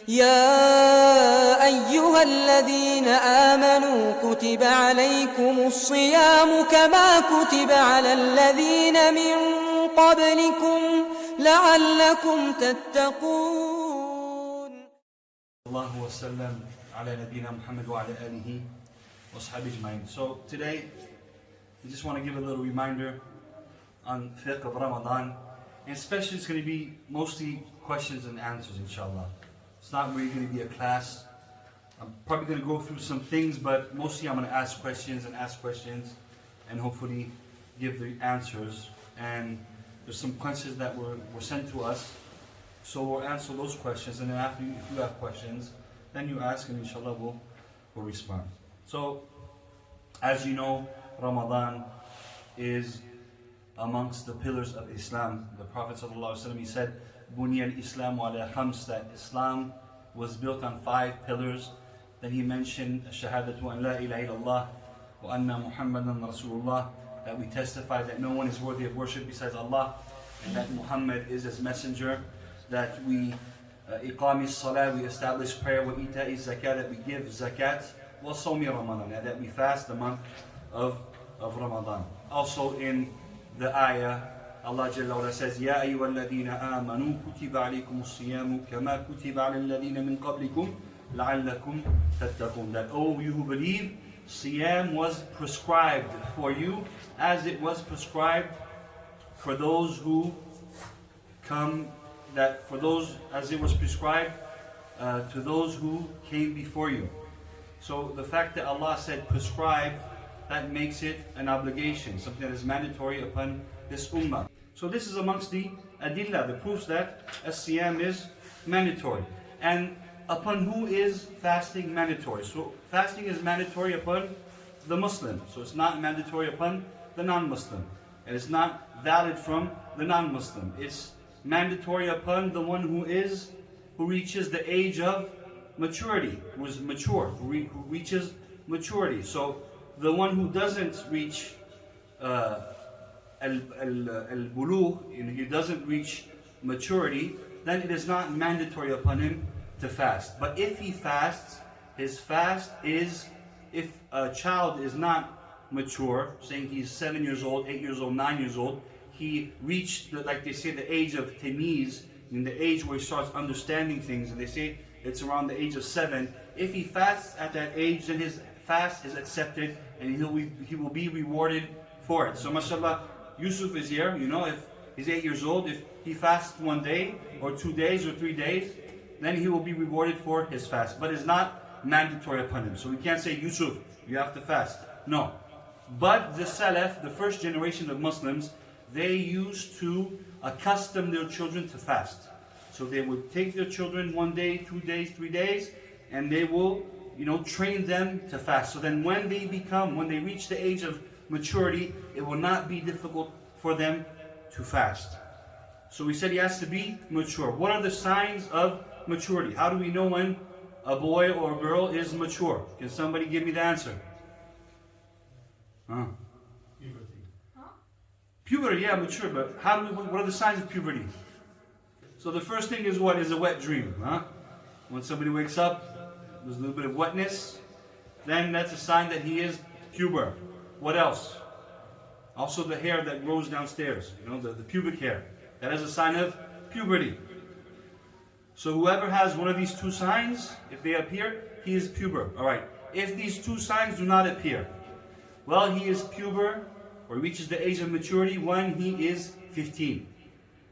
يا أيها الذين آمنوا كتب عليكم الصيام كما كتب على الذين من قبلكم لعلكم تتقون. الله وسلم على نبينا محمد وعلى آله وصحبه أجمعين. So today we just want to give a little reminder on Fiqh of Ramadan, and especially it's going to be mostly questions and answers, inshallah. It's not really going to be a class. I'm probably going to go through some things, but mostly I'm going to ask questions and hopefully give the answers. And there's some questions that were sent to us, so we'll answer those questions, and then after, if you have questions, then you ask, and inshallah we'll respond. So, as you know, Ramadan is amongst the pillars of Islam. The Prophet ﷺ, he said, Bunya al-Islamu ala khams, that Islam was built on 5 pillars. Then he mentioned Shahadatu an la ilaha illallah wa anna Muhammadan Rasulullah, that we testify that no one is worthy of worship besides Allah, and that Muhammad is his messenger, that we iqami salah, we establish prayer, wa ita'i zakat, that we give zakat, wa sawmi Ramadan, that we fast the month of Ramadan. Also in the ayah, Allah Jalla wa Ala says, Ya ayyuhalladhina amanu kutiba alaykumus siyamu kama kutiba ala alladhina min qablikum la'allakum tattaqun, that oh, you who believe, Siyam was prescribed for you as it was prescribed for those who come, as it was prescribed to those who came before you. So the fact that Allah said prescribed, that makes it an obligation, something that is mandatory upon this ummah. So this is amongst the adillah, the proofs that as-siyam is mandatory. And upon who is fasting mandatory? So fasting is mandatory upon the Muslim. So it's not mandatory upon the non-Muslim. And it's not valid from the non-Muslim. It's mandatory upon the one who reaches the age of maturity, who is mature, who reaches maturity. So the one who doesn't reach al-bulugh, he doesn't reach maturity, then it is not mandatory upon him to fast. But if he fasts, his fast is, if a child is not mature, saying he's 7 years old, 8 years old, 9 years old, he reached, like they say, the age of tamiz, in the age where he starts understanding things, and they say it's around the age of 7. If he fasts at that age, then his fast is accepted, and he will be rewarded for it. So mashallah, Yusuf is here, if he's 8 years old, if he fasts 1 day, or 2 days, or 3 days, then he will be rewarded for his fast. But it's not mandatory upon him. So we can't say, Yusuf, you have to fast. No. But the Salaf, the first generation of Muslims, they used to accustom their children to fast. So they would take their children 1 day, 2 days, 3 days, and they will, train them to fast. So then when they reach the age of maturity, it will not be difficult for them to fast. So we said he has to be mature. What are the signs of maturity? How do we know when a boy or a girl is mature? Can somebody give me the answer? Puberty. Puberty, yeah, mature, but what are the signs of puberty? So the first thing is what? Is a wet dream. When somebody wakes up, there's a little bit of wetness, then that's a sign that he is puber. What else? Also the hair that grows downstairs, the pubic hair. That is a sign of puberty. So whoever has one of these 2 signs, if they appear, he is puber. Alright, if these 2 signs do not appear, well, he is puber, or reaches the age of maturity when he is 15.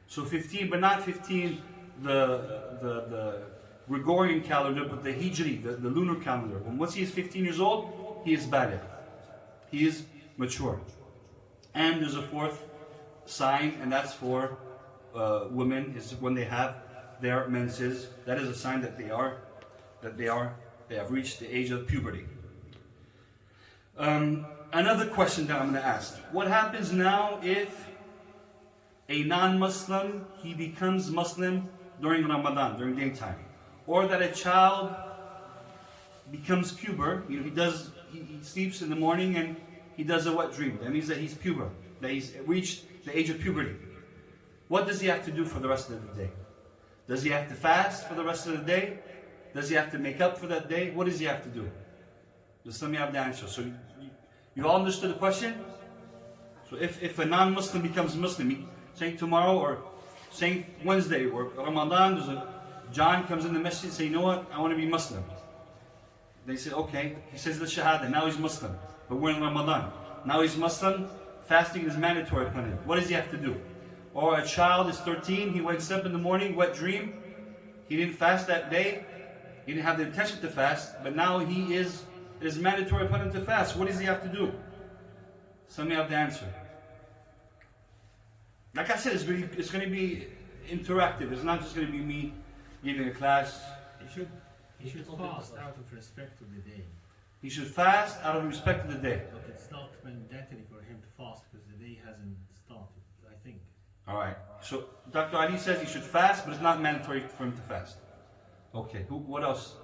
So 15, but not 15 the Gregorian calendar, but the Hijri, the lunar calendar. Once he is 15 years old, he is baligh. He is mature. And there's a 4th sign, and that's for women, is when they have their menses. That is a sign that they have reached the age of puberty. Another question that I'm going to ask: what happens now if a non-Muslim he becomes Muslim during Ramadan, during daytime, or that a child becomes puber? He sleeps in the morning and he does a wet dream. That means that he's puber, that he's reached the age of puberty. What does he have to do for the rest of the day? Does he have to fast for the rest of the day? Does he have to make up for that day? What does he have to do? Just let me have the answer. So you all understood the question? So if a non-Muslim becomes Muslim, saying tomorrow or saying Wednesday or Ramadan, John comes in the masjid and say, you know what, I want to be Muslim. They say, okay. He says the Shahada, now he's Muslim. But we're in Ramadan. Now he's Muslim, fasting is mandatory upon him. What does he have to do? Or a child is 13, he wakes up in the morning, wet dream. He didn't fast that day. He didn't have the intention to fast, but now it is mandatory upon him to fast. What does he have to do? Some may have the answer. Like I said, it's going to be interactive. It's not just going to be me giving a class. He should fast out of respect to the day. He should fast out of respect to the day. But it's not mandatory for him to fast because the day hasn't started, I think. Alright, so Dr. Ali says he should fast, but it's not mandatory for him to fast. Okay, what else?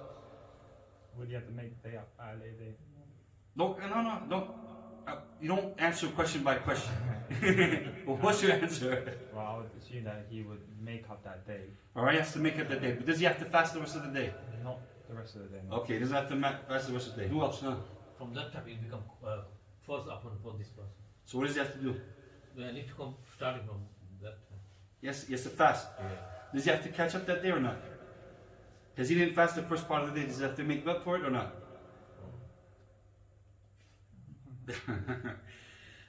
Would you have to make the day up early? No, don't. You don't answer question by question. Well, what's your answer? Well, I would assume that he would make up that day. Alright, he has to make up that day. But does he have to fast the rest of the day? Not the rest of the day. No. Okay, he doesn't have to fast the rest of the day. Who else? Huh? From that time, it become first upon for this person. So what does he have to do? They need to come starting from that time. Yes, he has to fast. Yeah. Does he have to catch up that day or not? Because he didn't fast the first part of the day, does he have to make up for it or not?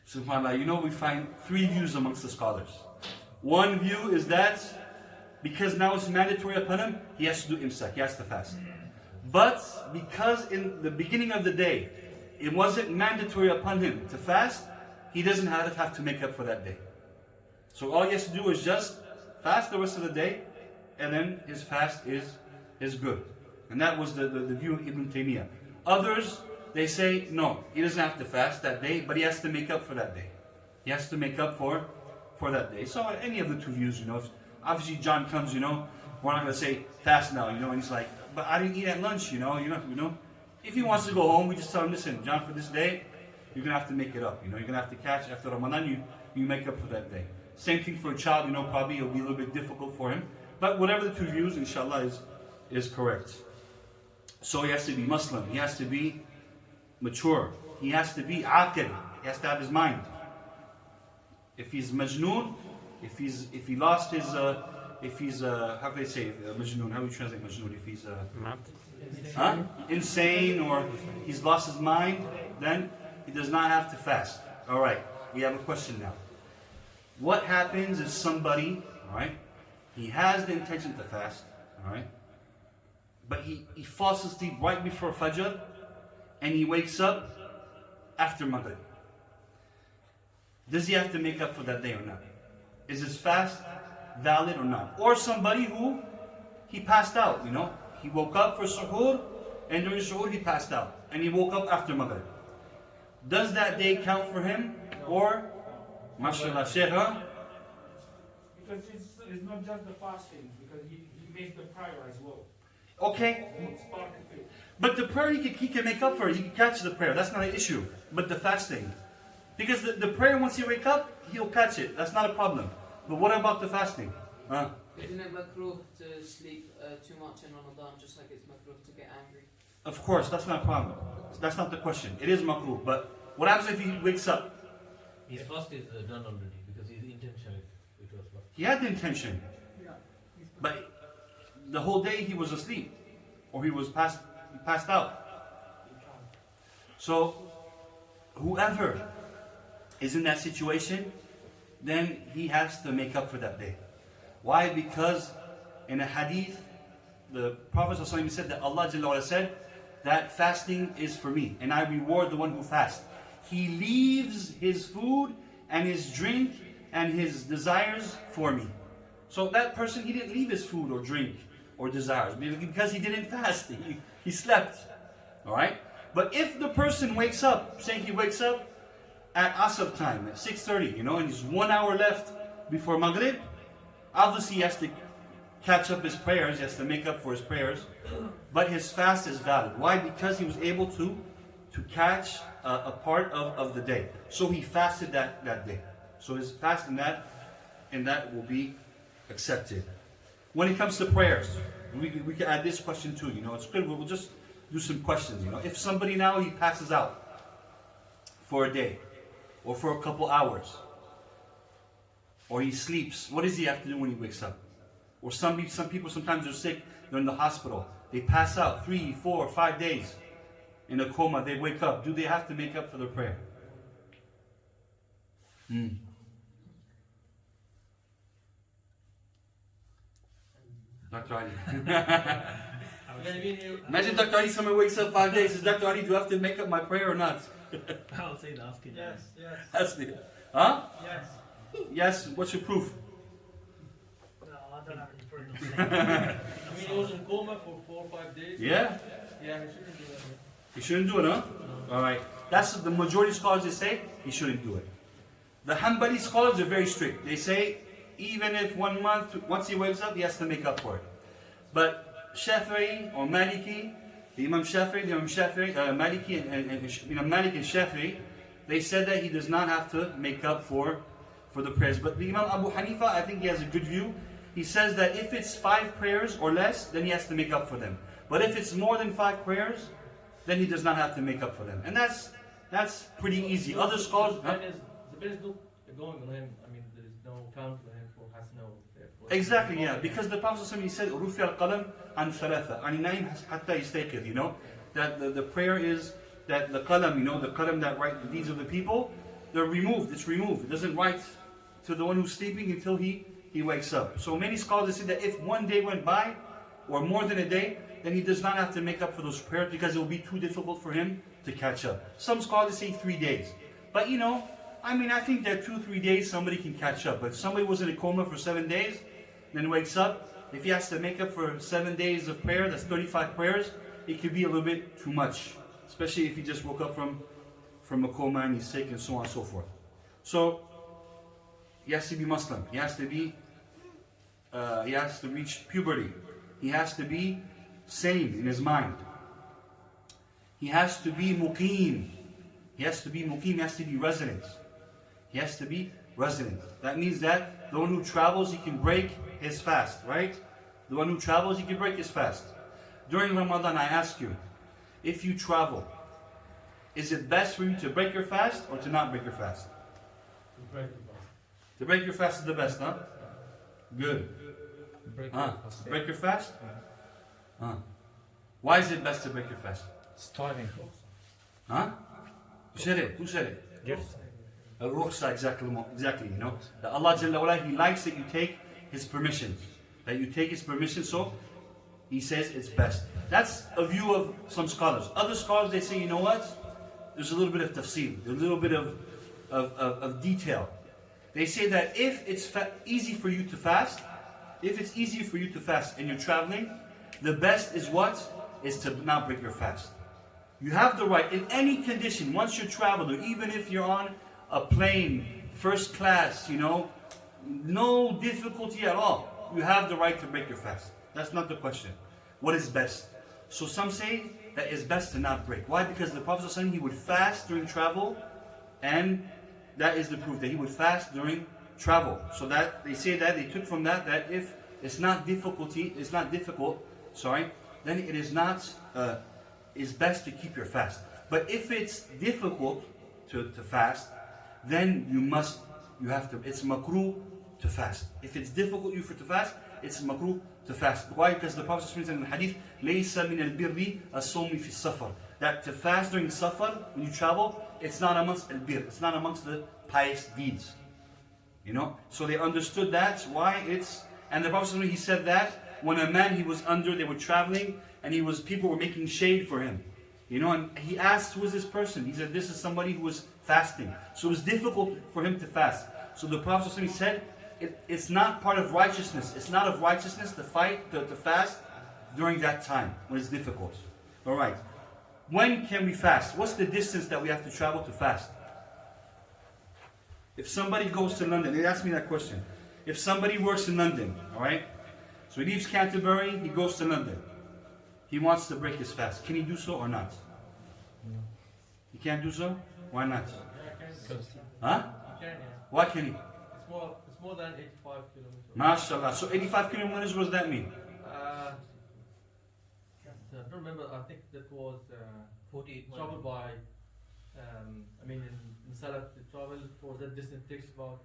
SubhanAllah, you know, we find three views amongst the scholars. One view is that because now it's mandatory upon him, he has to do imsak, he has to fast. But because in the beginning of the day, it wasn't mandatory upon him to fast, he doesn't have to make up for that day. So all he has to do is just fast the rest of the day, and then his fast is good. And that was the view of Ibn Taymiyyah. Others, they say, no, he doesn't have to fast that day, but he has to make up for that day. He has to make up for that day. So any of the two views, you know, if obviously John comes, you know, we're not going to say fast now, you know, and he's like, but I didn't eat at lunch, you know. If he wants to go home, we just tell him, listen, John, for this day, you're going to have to make it up, you know. You're going to have to catch after Ramadan, you make up for that day. Same thing for a child, you know, probably it'll be a little bit difficult for him. But whatever the two views, inshallah, is correct. So he has to be Muslim, he has to be mature, he has to be aqil, he has to have his mind. If he's majnoon, if he lost his, how can they say majnoon? How do you translate majnoon? If he's insane or he's lost his mind, then he does not have to fast. All right, we have a question now. What happens if somebody, all right, he has the intention to fast, all right, but he falls asleep right before Fajr and he wakes up after Maghrib? Does he have to make up for that day or not? Is his fast valid or not? Or somebody who he passed out, you know, he woke up for suhoor and during suhoor he passed out and he woke up after Maghrib. Does that day count for him? Or, mashallah, Shaykh, huh? Because it's not just the fasting, because he makes the prayer as well. Okay. It's part of it. But the prayer he can make up for it. He can catch the prayer. That's not an issue. But the fasting. Because the prayer, once he wake up, he'll catch it. That's not a problem. But what about the fasting? Isn't it makruh to sleep too much in Ramadan, just like it's makruh to get angry? Of course, that's not a problem. That's not the question. It is makruh. But what happens if he wakes up? His fast is done already because his intention it was fast. He had the intention. But the whole day he was asleep. Or he passed out. So, whoever is in that situation, then he has to make up for that day. Why? Because in a hadith, the Prophet ﷺ said that Allah Jalla wa'ala said that fasting is for me, and I reward the one who fasts. He leaves his food and his drink and his desires for me. So that person, he didn't leave his food or drink or desires because he didn't fast. He slept. Alright? But if the person wakes up, saying he wakes up at Asr time, at 6:30, you know, and there's 1 hour left before Maghrib, obviously he has to catch up his prayers, he has to make up for his prayers, but his fast is valid. Why? Because he was able to catch a part of the day. So he fasted that day. So his fast in that will be accepted. When it comes to prayers, We can add this question too, it's good. We'll just do some questions, If somebody now, he passes out for a day, or for a couple hours, or he sleeps, what does he have to do when he wakes up? Or some people sometimes are sick, they're in the hospital, they pass out 3, 4, 5 days in a coma, they wake up. Do they have to make up for their prayer? Dr. Ali. Imagine Dr. Ali, someone wakes up 5 days, says, Dr. Ali, do I have to make up my prayer or not? I'll say the asking. Yes, yes. That's the, huh? Yes. Yes, what's your proof? No, I don't have any proof. He was in coma for 4 or 5 days. Yeah? Yeah, he shouldn't do that. He shouldn't do it, huh? Alright. That's the majority of scholars, they say he shouldn't do it. The Hanbali scholars are very strict. They say even if 1 month, once he wakes up, he has to make up for it. But Shafi'i or Maliki, the Imam Shafi'i, Maliki and Malik and Shafi'i, they said that he does not have to make up for the prayers. But the Imam Abu Hanifa, I think he has a good view. He says that if it's 5 prayers or less, then he has to make up for them. But if it's more than 5 prayers, then he does not have to make up for them. And that's pretty easy. Other scholars... The best is going on him. I mean, there is no count for him for hasna. Exactly, yeah. Because the Prophet ﷺ, he said, رُفِعَ الْقَلَمْ عَنْ ثَلَاثَ عَنِ نَيْمْ حَتَّى يَسْتَيْقِظ, That the prayer is that the qalam, the qalam that write the deeds of the people, they're removed. It's removed. It doesn't write to the one who's sleeping until he wakes up. So many scholars say that if 1 day went by, or more than a day, then he does not have to make up for those prayers because it will be too difficult for him to catch up. Some scholars say 3 days. But I think that 2-3 days somebody can catch up. But if somebody was in a coma for 7 days, then wakes up, if he has to make up for 7 days of prayer, that's 35 prayers, it could be a little bit too much. Especially if he just woke up from a coma and he's sick and so on and so forth. So, he has to be Muslim. He has to reach puberty. He has to be sane in his mind. He has to be muqim. He has to be resident. He has to be resident. That means that the one who travels, he can break his fast, right? The one who travels, he can break his fast. During Ramadan, I ask you, if you travel, is it best for you to break your fast or to not break your fast? To break your fast is the best, huh? Good. Break your fast? Why is it best to break your fast? Starving. Huh? Who said it? Who said it? Gift. Rukhsa, exactly, that Allah Jalla wa'ala, He likes that you take His permission. That you take His permission, so He says it's best. That's a view of some scholars. Other scholars, they say, you know what? There's a little bit of tafsir, a little bit of detail. They say that if it's easy for you to fast, and you're traveling, the best is what? Is to not break your fast. You have the right, in any condition, once you're traveling, even if you're on a plane, first class, no difficulty at all, you have the right to break your fast. That's not the question. What is best? So some say that it's best to not break. Why? Because the Prophet ﷺ, he would fast during travel, and that is the proof that he would fast during travel. So that they say that they took from that if it's not difficult, then it is not. It's best to keep your fast. But if it's difficult to fast, then you have to. It's makruh to fast. If it's difficult for you to fast, it's makruh to fast. Why? Because the Prophet says in the hadith, "Laysa min al-birri as-sawmi fi safar." That to fast during safar, when you travel, it's not amongst al-bir. It's not amongst the pious deeds. So they understood that's why it's. And the Prophet he said that when a man, he was under, they were traveling, and people were making shade for him. And he asked, who is this person? He said, this is somebody who was fasting. So it was difficult for him to fast. So the Prophet he said, it's not part of righteousness. It's not of righteousness to fast during that time when it's difficult. Alright. When can we fast? What's the distance that we have to travel to fast? If somebody goes to London, they asked me that question. If somebody works in London, alright? So he leaves Canterbury, he goes to London. He wants to break his fast. Can he do so or not? No. He can't do so? Why not? You Huh? can, yeah. Why can he? It's more than 85 kilometers. MashaAllah. So 85 kilometers, what does that mean? remember, I think that was 48 traveled by, in Salat, the travel for that distance takes about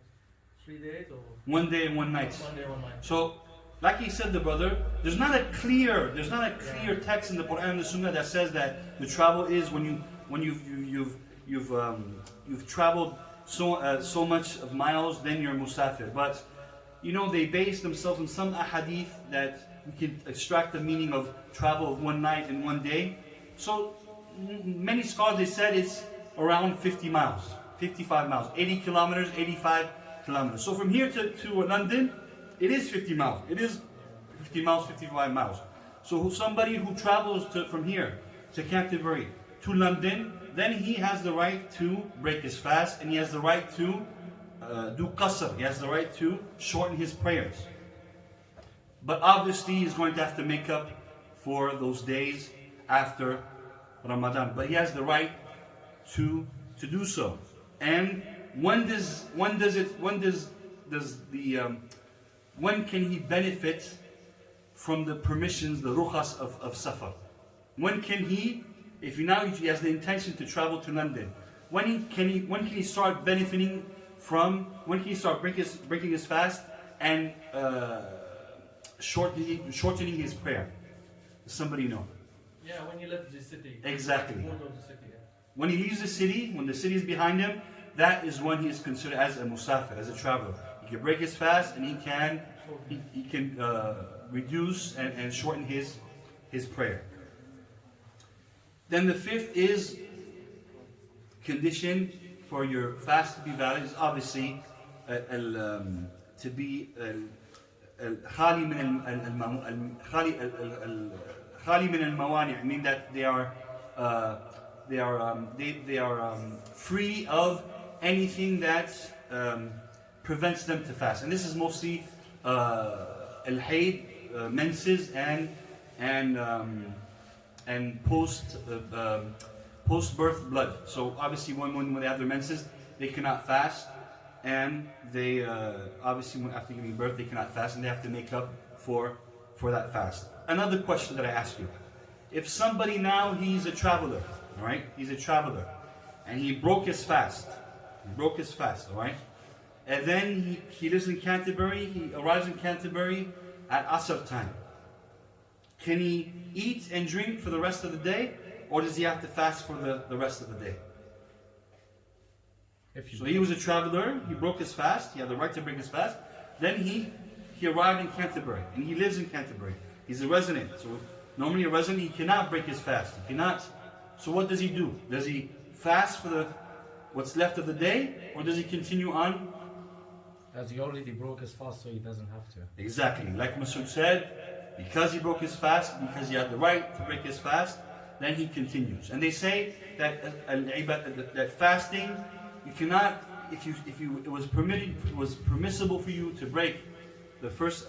3 days or 1 day and 1 night. 1 day, 1 night. So, like he said, the brother, there's not a clear text in the Quran and the Sunnah that says that the travel is when you've traveled so much of miles, then you're musafir. But they base themselves on some ahadith that you can extract the meaning of travel of 1 night and 1 day. So many scholars, they said it's around 50 miles, 55 miles, 80 kilometers, 85 kilometers. So from here to London, it is 50 miles. It is 50 miles, 55 miles. So somebody who travels from here to Canterbury to London, then he has the right to break his fast, and he has the right to do qasr. He has the right to shorten his prayers. But obviously he's going to have to make up for those days after Ramadan. But he has the right to do so. And when can he benefit from the permissions, the rukhas of Safar? When can he, if he has the intention to travel to London, when can he start benefiting from, when can he start breaking his fast and shortening his prayer? Does somebody know? Yeah, when you left the city. Exactly. Out of the city, yeah. When he leaves the city, when the city is behind him, that is when he is considered as a musafir, as a traveler. He can break his fast and he can reduce and shorten his prayer. Then the fifth is condition for your fast to be valid is obviously to be khali min al-mawani', I mean that they are free of anything that prevents them to fast. And this is mostly al-hayd, menses, and post-birth blood. So obviously when they have their menses, they cannot fast, and they obviously after giving birth they cannot fast, and they have to make up for that fast. Another question that I ask you: if somebody now, he's a traveler, all right? He's a traveler, and he broke his fast. All right? And then he lives in Canterbury. He arrives in Canterbury at Asr time. Can he eat and drink for the rest of the day, or does he have to fast for the rest of the day? So he was a traveler, he broke his fast, he had the right to break his fast. Then he arrived in Canterbury, and he lives in Canterbury. He's a resident. So normally a resident, he cannot break his fast. He cannot. So what does he do? Does he fast for what's left of the day, or does he continue on? As he already broke his fast, so he doesn't have to. Exactly. Like Masud said, because he broke his fast, because he had the right to break his fast, then he continues. And they say that that fasting, you cannot, it was permissible for you to break the first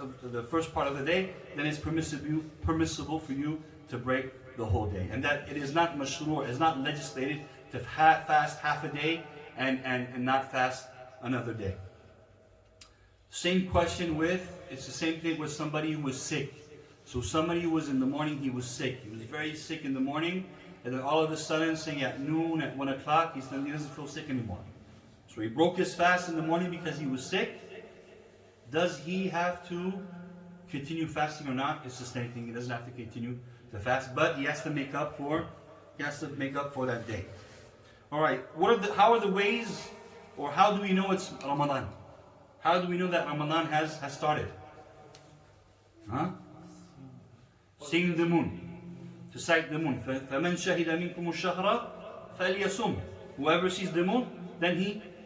part of the day, then it's permissible for you to break the whole day. And that it is not mashru', it's not legislated to fast half a day and not fast another day. Same question it's the same thing with somebody who was sick. So somebody who was in the morning, he was sick. He was very sick in the morning, and then all of a sudden, saying at noon, at 1 o'clock, he doesn't feel sick anymore. So he broke his fast in the morning because he was sick. Does he have to continue fasting or not? It's the same thing. He doesn't have to continue to fast, but he has to make up for that day. All right. How are the ways, or how do we know it's Ramadan? How do we know that Ramadan has started? Seeing the moon. To sight the moon. فَمَنْ شَهِدَ مِنْكُمُ الشَّهْرَ فَلْيَصُمْ. Whoever sees the moon, then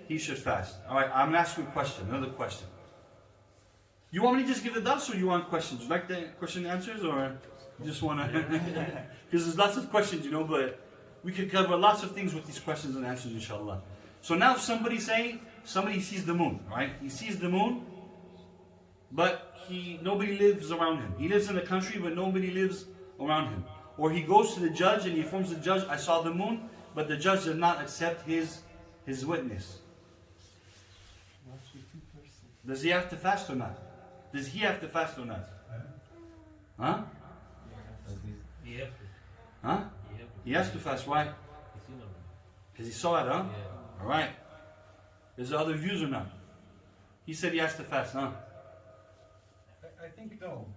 he should fast. All right, I'm going to ask you a question, another question. You want me to just give the dars, or you want questions? You like the question and answers, or you just want to? Because there's lots of questions, but we could cover lots of things with these questions and answers, inshallah. So now somebody sees the moon, right? He sees the moon, but nobody lives around him. He lives in the country, but nobody lives around him. Or he goes to the judge and he informs the judge, I saw the moon, but the judge did not accept his witness. Does he have to fast or not? Does he have to fast or not? Huh? You have to. Huh? He has to fast. Why? Because he saw it, huh? Yeah. Alright. Is there other views or not? He said he has to fast, huh? I think no.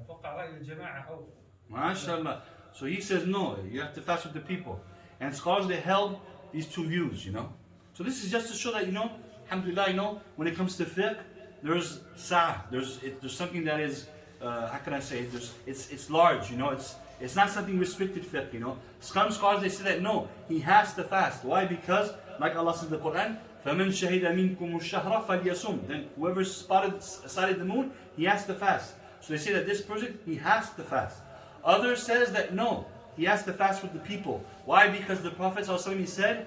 أتوقع رأي الجماعة أو MashaAllah. So he says no, you have to fast with the people. And scholars, they held these two views, you know. So this is just to show that, you know, alhamdulillah, you know, when it comes to fiqh, there's sa'ah, there's something that is, how can I say it, it's large, you know, it's not something restricted fiqh, you know. Some scholars, they say that no, he has to fast. Why? Because, like Allah says in the Quran, فَمَنْ شَهِدَ مِنْكُمُ الشَّهْرَ فَلْيَصُمْ. Then whoever sighted the moon, he has to fast. So they say that this person, he has to fast. Others says that no, he has to fast with the people. Why? Because the Prophet ﷺ, he said,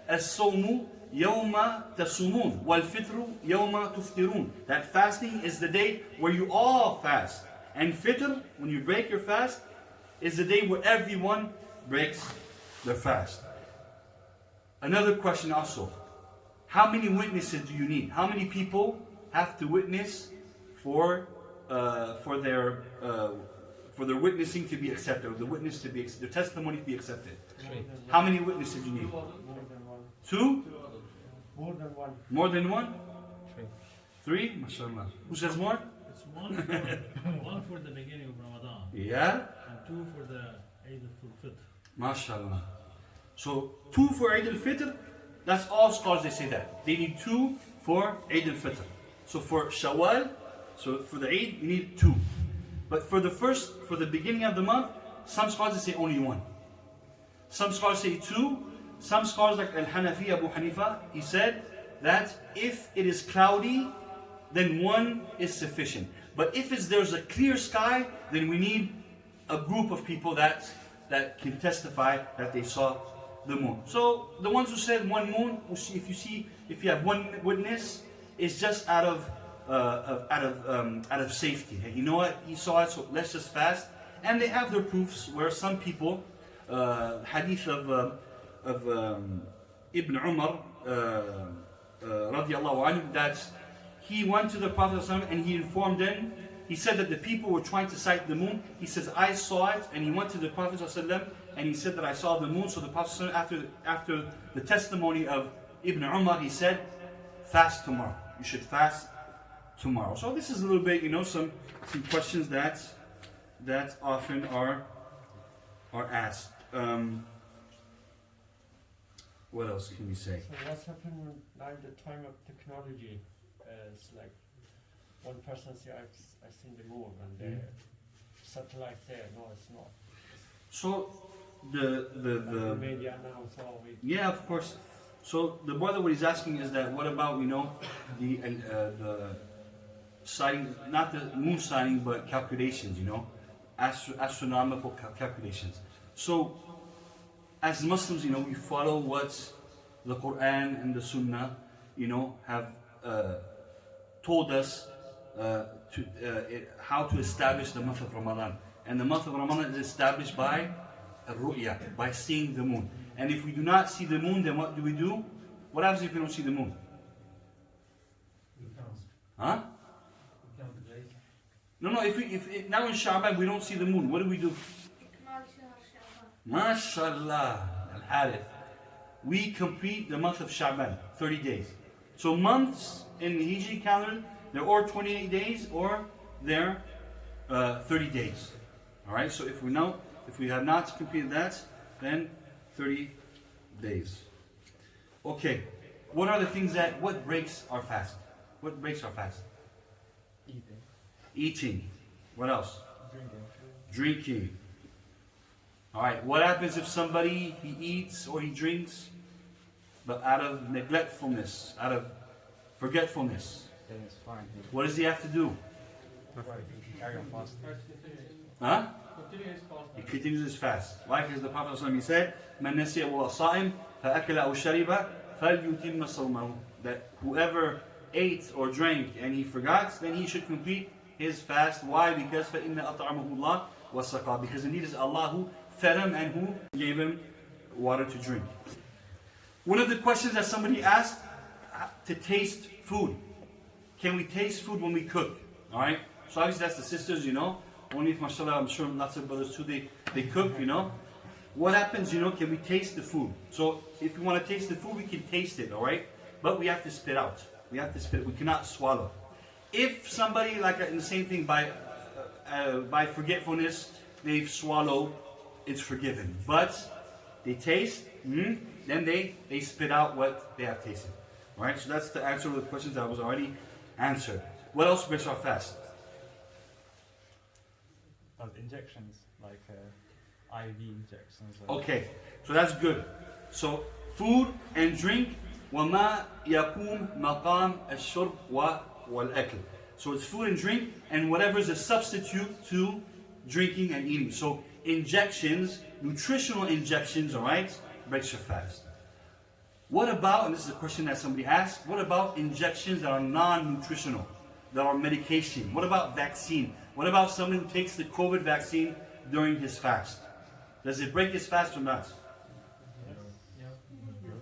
الصوم يوم تصومون والفطر يوم تفطرون. That fasting is the day where you all fast. And fitr, when you break your fast, is the day where everyone breaks their fast. Another question also. How many witnesses do you need? How many people have to witness for their witnessing to be accepted, or their testimony to be accepted? How many witnesses do you need? More than one. Two? More than one. More than one? Three? MashaAllah. Who says more? It's one for the beginning of Ramadan Yeah? and two for the Eid al-Fitr. MashaAllah. So, two for Eid al-Fitr, that's all scholars, they say that. They need two for Eid al-Fitr. So for Shawwal, so for the Eid, you need two. But for the beginning of the month, some scholars say only one. Some scholars say two. Some scholars like Al-Hanafi, Abu Hanifa, he said that if it is cloudy, then one is sufficient. But if there's a clear sky, then we need a group of people that can testify that they saw the moon. So the ones who said one moon, if you have one witness, it's just out of safety. You know what? He saw it, so let's just fast. And they have their proofs where some people, hadith of Ibn Umar, radiallahu anhu, that he went to the Prophet ﷺ and he informed them. He said that the people were trying to sight the moon. He says, I saw it, and he went to the Prophet ﷺ and he said that I saw the moon. So the Prophet ﷺ, after the testimony of Ibn Umar, he said, fast tomorrow. You should fast tomorrow. So this is a little bit, you know, some questions that often are asked. What else can we say? So what's happened when, like, the time of technology is like one person say I've seen the moon and the satellite there. No, it's not. So the media announce all we. Yeah, of course. So the brother, what he's asking is that what about, you know, the sighting, not the moon sighting, but calculations, you know, astronomical calculations. So as Muslims, you know, we follow what the Quran and the Sunnah, you know, have told us how to establish the month of Ramadan. And the month of Ramadan is established by ru'ya, by seeing the moon. And if we do not see the moon, then what do? What happens if we don't see the moon? Huh? No, if now in Sha'ban we don't see the moon, what do? MashaAllah, Al-Harith. We complete the month of Sha'ban, 30 days. So months in the Hijri calendar, they're or 28 days or they're 30 days. Alright, so if we have not completed that, then 30 days. Okay, what are the things what breaks our fast? What breaks our fast? Eating. What else? Drinking. Alright, what happens if somebody, he eats or he drinks, but out of neglectfulness, out of forgetfulness? Then it's fine. What does he have to do? Carry on fasting. Huh? He continues his fast. Why? Because the Prophet ﷺ, he said, "Man nasiya wa sa'im fa'akala aw shariba falyutimma sawmahu." That whoever ate or drank and he forgot, then he should complete his fast. Why? Because فَإِنَّ أَطْعَمَهُ اللَّهُ وَسَقَى. Because indeed is Allah who fed him and who gave him water to drink. One of the questions that somebody asked, to taste food. Can we taste food when we cook? Alright? So obviously that's the sisters, you know. Only if, mashallah, I'm sure lots of brothers too, they cook, you know. what happens, can we taste the food? So if we want to taste the food, we can taste it, alright? But we have to spit out. We have to spit, we cannot swallow. If somebody, like in the same thing, by forgetfulness, they swallow, it's forgiven. But they taste, then they spit out what they have tasted. Alright, so that's the answer to the questions that was already answered. What else breaks our fast? Injections, like IV injections. Okay, so that's good. So food and drink, وَمَا يَقُومْ مَقَامَ الشُّرْبِ وَالْأَكْلِ. So it's food and drink, and whatever is a substitute to drinking and eating. So injections, nutritional injections, alright, breaks your fast. What about, and this is a question that somebody asked, what about injections that are non-nutritional, that are medication? What about vaccine? What about someone who takes the COVID vaccine during his fast? Does it break his fast or not?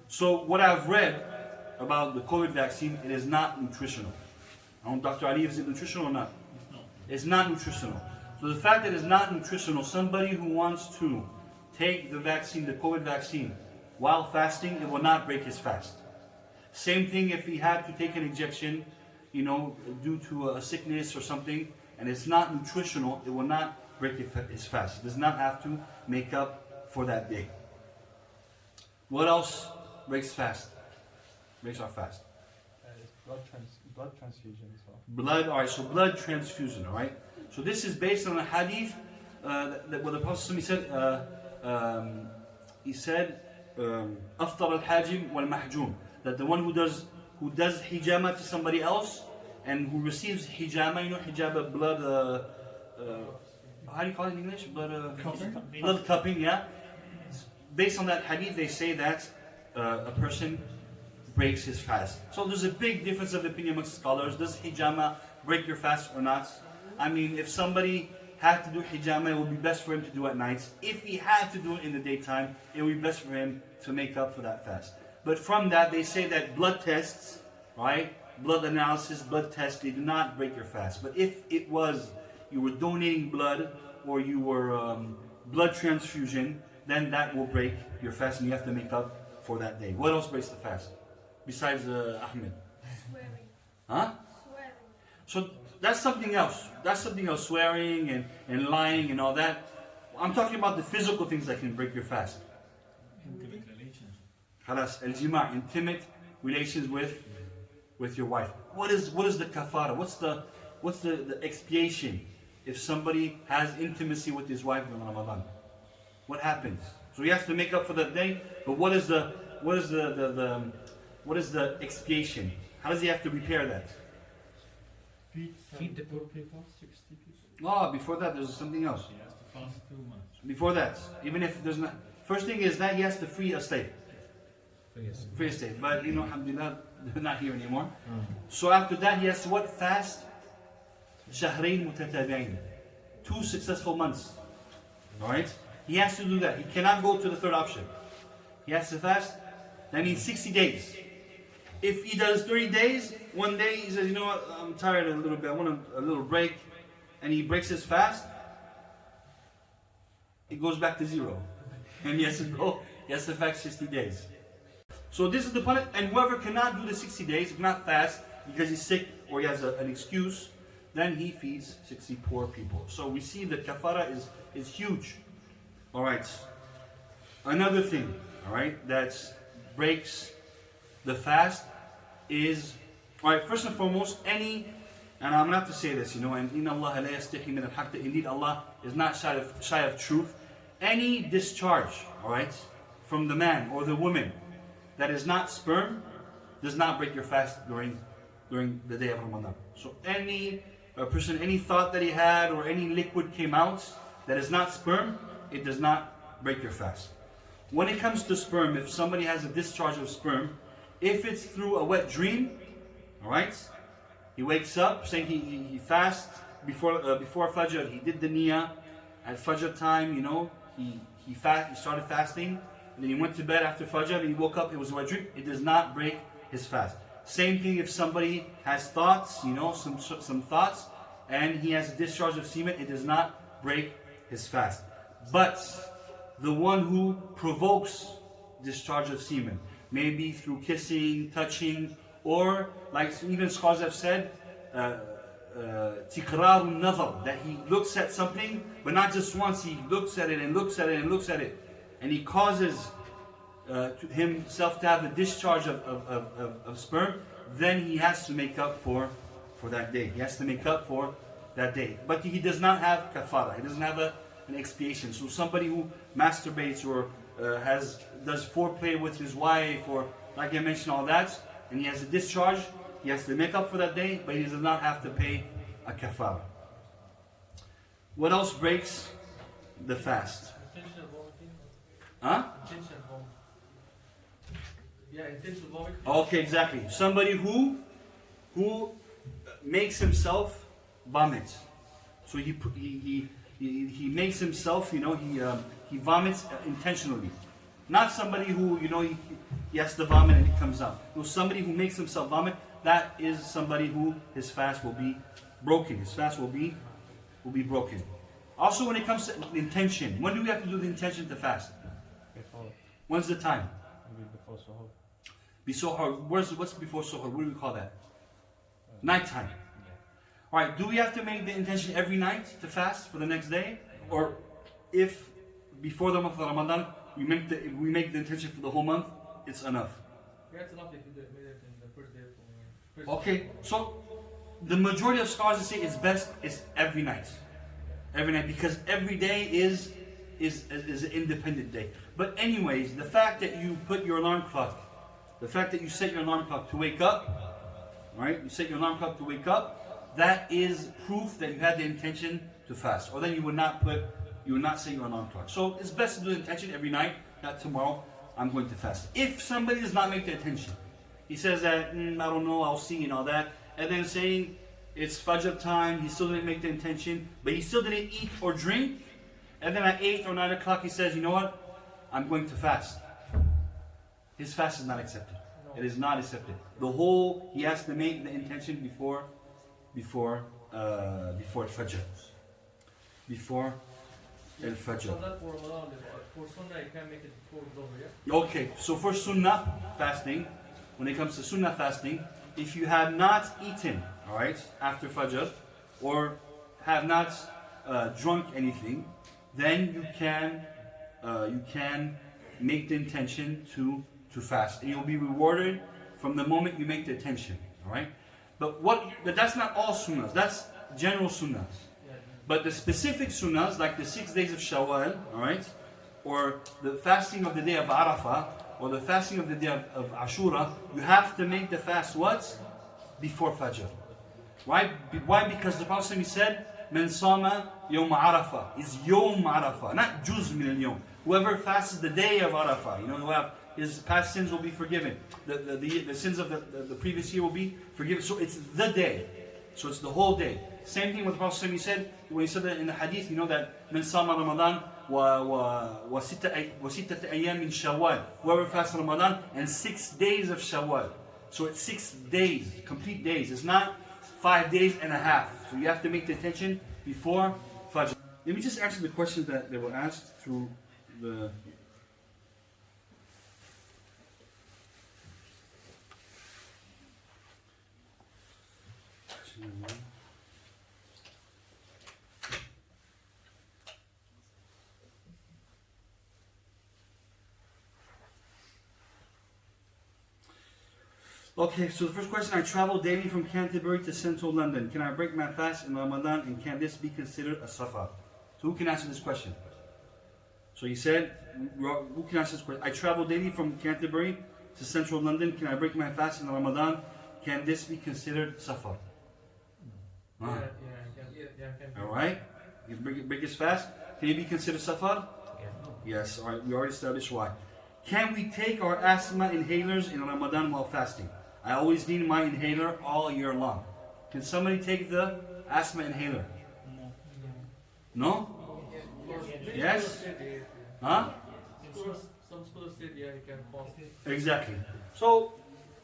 So what I've read about the COVID vaccine, it is not nutritional. I don't know, Dr. Ali, is it nutritional or not? It's not nutritional. So the fact that it's not nutritional, somebody who wants to take the vaccine, the COVID vaccine, while fasting, it will not break his fast. Same thing if he had to take an injection, due to a sickness or something, and it's not nutritional, it will not break his fast. It does not have to make up for that day. What else breaks fast? Breaks our fast. Blood transfusion as well. Blood, alright, so blood transfusion, alright? So this is based on a hadith that where the Prophet said, أفطر الحاجم والمحجوم, that the one who does hijama to somebody else and who receives hijama, hijama, blood, how do you call it in English? Blood cupping, yeah. Based on that hadith, they say that a person breaks his fast. So there's a big difference of opinion amongst scholars. Does hijama break your fast or not? I mean, if somebody had to do hijama, it would be best for him to do at night. If he had to do it in the daytime, it would be best for him to make up for that fast. But from that, they say that blood tests, right? Blood analysis, blood tests, they do not break your fast. But if it was, you were donating blood or you were blood transfusion, then that will break your fast and you have to make up for that day. What else breaks the fast? Besides Ahmed? Swearing. Huh? Swearing. So that's something else. That's something else, swearing and lying and all that. I'm talking about the physical things that can break your fast. Intimate relations. Khalas, al-jima', intimate relations with your wife. What is the kafara? What's the expiation if somebody has intimacy with his wife in Ramadan? What happens? So he has to make up for that day, but what is the expiation? How does he have to repair that? Feed the poor people, 60 people. Oh, before that there's something else. He has to fast 2 months. Before that, even if there's not, first thing is that he has to free a slave. Free a slave. But alhamdulillah, they're not here anymore. So after that he has to what? Fast shahrain mutatabi'in. 2 successful months. Alright? He has to do that. He cannot go to the third option. He has to fast. That means 60 days. If he does 30 days, one day he says, you know what, I'm tired a little bit, I want a little break, and he breaks his fast, it goes back to 0. And he has to fast 60 days. So this is the punishment, and whoever cannot do the 60 days, cannot fast because he's sick or he has an excuse, then he feeds 60 poor people. So we see that kafara is huge. Alright. Another thing, alright, that breaks the fast is, alright, first and foremost, and I'm gonna have to say this, and inna Allah la yastahi min al-haqq, indeed Allah is not shy of truth. Any discharge, alright, from the man or the woman that is not sperm does not break your fast during the day of Ramadan. So any person, any thought that he had or any liquid came out that is not sperm, it does not break your fast. When it comes to sperm, if somebody has a discharge of sperm, if it's through a wet dream, alright, he wakes up saying he fasts before Fajr, he did the niyyah at Fajr time, he started fasting, and then he went to bed after Fajr, and he woke up, it was a wet dream, it does not break his fast. Same thing if somebody has thoughts, some thoughts, and he has a discharge of semen, it does not break his fast. But the one who provokes discharge of semen, maybe through kissing, touching, or like even scholars have said, tikrar nazar, that he looks at something, but not just once, he looks at it and looks at it and looks at it, and he causes himself to have a discharge of sperm, then he has to make up for that day. He has to make up for that day. But he does not have kafara. He doesn't have an expiation. So somebody who masturbates or does foreplay with his wife, or like I mentioned, all that, and he has a discharge, he has to make up for that day, but he does not have to pay a kafara. What else breaks the fast? Intentional vomiting. Huh? Intentional vomiting. Yeah, intentional vomiting. Okay, exactly. Somebody who makes himself vomit. So he makes himself, he vomits intentionally. Not somebody who, he has to vomit and it comes out. No, somebody who makes himself vomit, that is somebody who his fast will be broken. His fast will be broken. Also, when it comes to intention, when do we have to do the intention to fast? Before, When's the time? maybe before suhoor. What's before suhoor? What do we call that? Nighttime. Alright, do we have to make the intention every night to fast for the next day? Or if before the month of Ramadan we make the intention for the whole month, it's enough? Yeah, it's enough if you made it in the first day of first Okay, so the majority of scholars say it's best is every night. Every night, because every day is an independent day. But anyways, the fact that you put your alarm clock, the fact that you set your alarm clock to wake up, right? You set your alarm clock to wake up, that is proof that you had the intention to fast. Or then you would not set your alarm clock. So it's best to do the intention every night, that tomorrow I'm going to fast. If somebody does not make the intention, he says that, I don't know, I'll see and all that, and then saying it's Fajr time, he still didn't make the intention, but he still didn't eat or drink, and then at 8 or 9 o'clock he says, you know what, I'm going to fast. His fast is not accepted. It is not accepted. He has to make the intention before Fajr. Before Al-Fajr. So not for Ramadan, for Sunnah you can make it before Dhuhr, yeah? Okay, so for Sunnah fasting, when it comes to Sunnah fasting, if you have not eaten, alright, after Fajr, or have not drunk anything, then you can make the intention to fast. And you'll be rewarded from the moment you make the intention, alright? But that's not all sunnahs, that's general sunnahs. But the specific sunnahs, like the 6 days of Shawwal, alright, or the fasting of the day of Arafah, or the fasting of the day of Ashura, you have to make the fast what? Before Fajr. Why? Because the Prophet said, "Man sama yawm Arafah," is yawm Arafah, not juz min al-yawm. Whoever fasts the day of Arafah, who have his past sins will be forgiven. The sins of the previous year will be forgiven. So it's the day. So it's the whole day. Same thing with the Prophet he said, when he said that in the hadith, that "Man sama Ramadan wa sittat ayyam min Shawwal." Whoever fasts Ramadan and 6 days of Shawwal. So it's 6 days, complete days. It's not 5 days and a half. So you have to make the intention before Fajr. Let me just answer the questions that they were asked through the... Okay, so the first question, I travel daily from Canterbury to central London. Can I break my fast in Ramadan, and can this be considered a safar? So who can answer this question? So he said, who can answer this question? I travel daily from Canterbury to central London. Can I break my fast in Ramadan? Can this be considered safar? Yeah, can. Alright, you break his fast. Can it be considered safar? Yes, alright, we already established why. Can we take our asthma inhalers in Ramadan while fasting? I always need my inhaler all year long. Can somebody take the asthma inhaler? No? Yes? Huh? Some scholars said, yeah, you can fast. Exactly. So,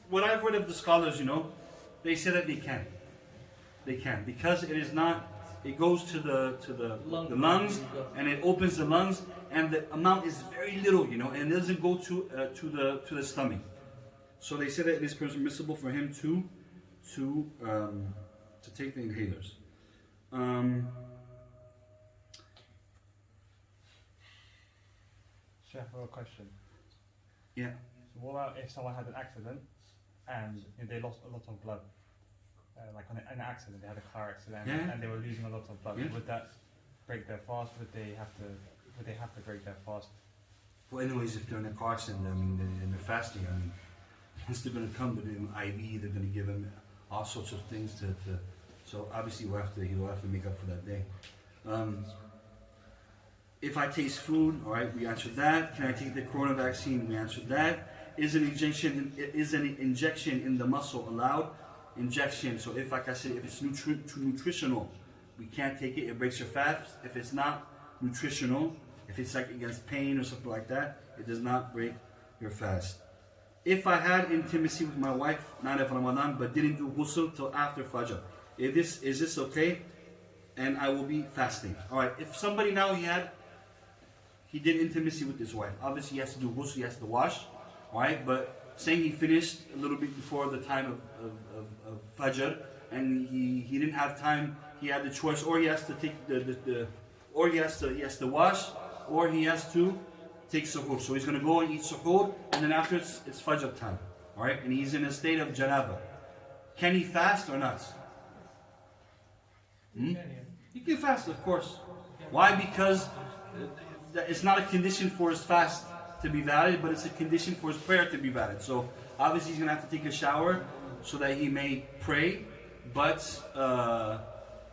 what I've read of the scholars, they say that they can. They can. Because it is not it goes to the lungs, and it opens the lungs, and the amount is very little, you know, and it doesn't go to the stomach. So they say that it is permissible for him to take the inhalers. Chef, I have a question. Yeah. So what about if someone had an accident and they lost a lot of blood? Like on an accident, they had a car accident and they were losing a lot of blood. Yeah. Would that break their fast? Would they have to break their fast? Well, anyways, if they're in a car accident, I mean, and they're fasting, I mean, once they're going to come with an IV, they're going to give him all sorts of things to so obviously he will have to make up for that day. If I taste food, all right, we answered that. Can I take the corona vaccine? We answered that. Is an injection in the muscle allowed? Injection. So if, like I said, if it's nutritional, we can't take it. It breaks your fast. If it's not nutritional, if it's like against pain or something like that, it does not break your fast. If I had intimacy with my wife, not of Ramadan, but didn't do ghusl till after Fajr, is this okay? And I will be fasting. Alright, if somebody now he did intimacy with his wife, obviously he has to do ghusl, he has to wash, alright, but saying he finished a little bit before the time of Fajr, and he didn't have time, he had the choice, or he has to take or he has to wash, or he has to take suhoor. So he's going to go and eat suhoor, and then after it's Fajr time, alright, and he's in a state of janaba. Can he fast or not? He can fast, of course. Why? Because it's not a condition for his fast to be valid, but it's a condition for his prayer to be valid. So obviously he's going to have to take a shower so that he may pray, but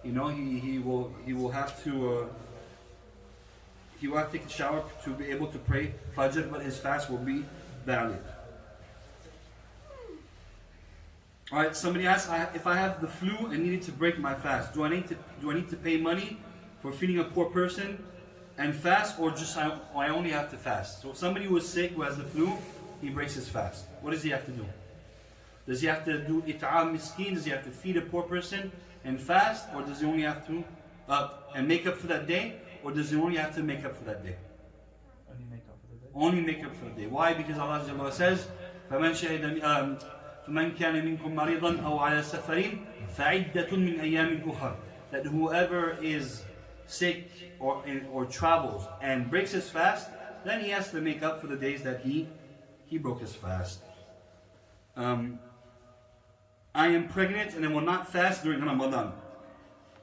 you know, he will have to take a shower to be able to pray Fajr, but his fast will be valid. Alright, somebody asked, if I have the flu and needed to break my fast, do I need to pay money for feeding a poor person and fast, or I only have to fast? So somebody who is sick, who has the flu, he breaks his fast. What does he have to do? Does he have to do it'am miskin? Does he have to feed a poor person and fast, or does he only have to and make up for that day, or does he only have to make up for that day? Only make up for the day. Only make up for the day. Why? Because Allah says, فَمَنْ كَانَ مِنْكُمْ مَرِيضًا أَوْ عَلَى سَفَرٍ فَعِدَّةٌ مِنْ أَيَّامٍ أُخَرٍ. That whoever is sick or travels and breaks his fast, then he has to make up for the days that he broke his fast. I am pregnant and I will not fast during Ramadan.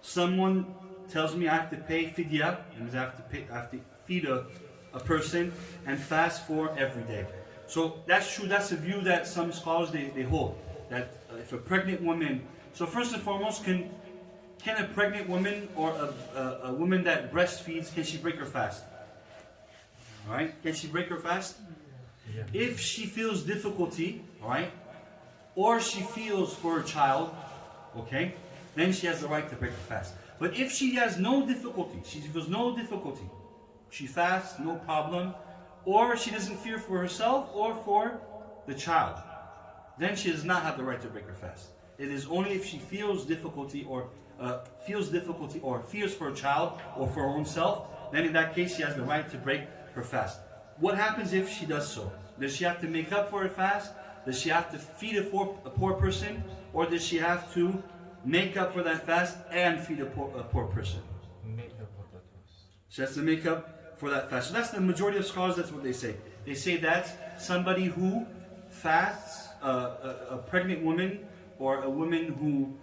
Someone tells me I have to pay fidya, and I have to feed a person and fast for every day. So that's true. That's a view that some scholars they hold, that if a pregnant woman. So first and foremost, can a pregnant woman or a woman that breastfeeds, can she break her fast? All right, can she break her fast? Yeah. If she feels difficulty, all right, or she feels for her child, okay, then she has the right to break her fast. But if she has no difficulty, she feels no difficulty, she fasts, no problem, or she doesn't fear for herself or for the child, then she does not have the right to break her fast. It is only if she feels difficulty or fears for a child or for her own self, then in that case she has the right to break her fast. What happens if she does so? Does she have to make up for her fast? Does she have to feed a poor person? Or does she have to make up for that fast and feed a poor person? Make up for that fast. She has to make up for that fast. So that's the majority of scholars, that's what they say. They say that somebody who fasts, a pregnant woman or a woman who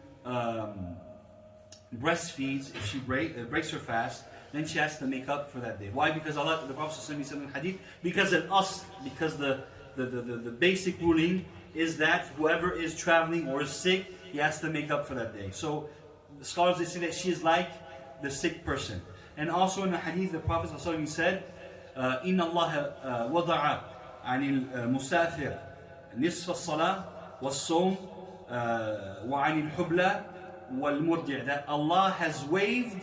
breastfeeds, if she breaks her fast, then she has to make up for that day. Why? Because Allah, the Prophet said in the hadith, because the basic ruling is that whoever is traveling or is sick, he has to make up for that day. So the scholars, they say that she is like the sick person. And also in the hadith, the Prophet ﷺ said, إِنَّ اللَّهَ وَضَعَ عَنِ الْمُسَافِرِ نِصْفَ الصَّلَاةِ وَالصَّوْمِ وَعَنِ الْحُبْلَةِ وَالْمُرْدِعِ. That Allah has waived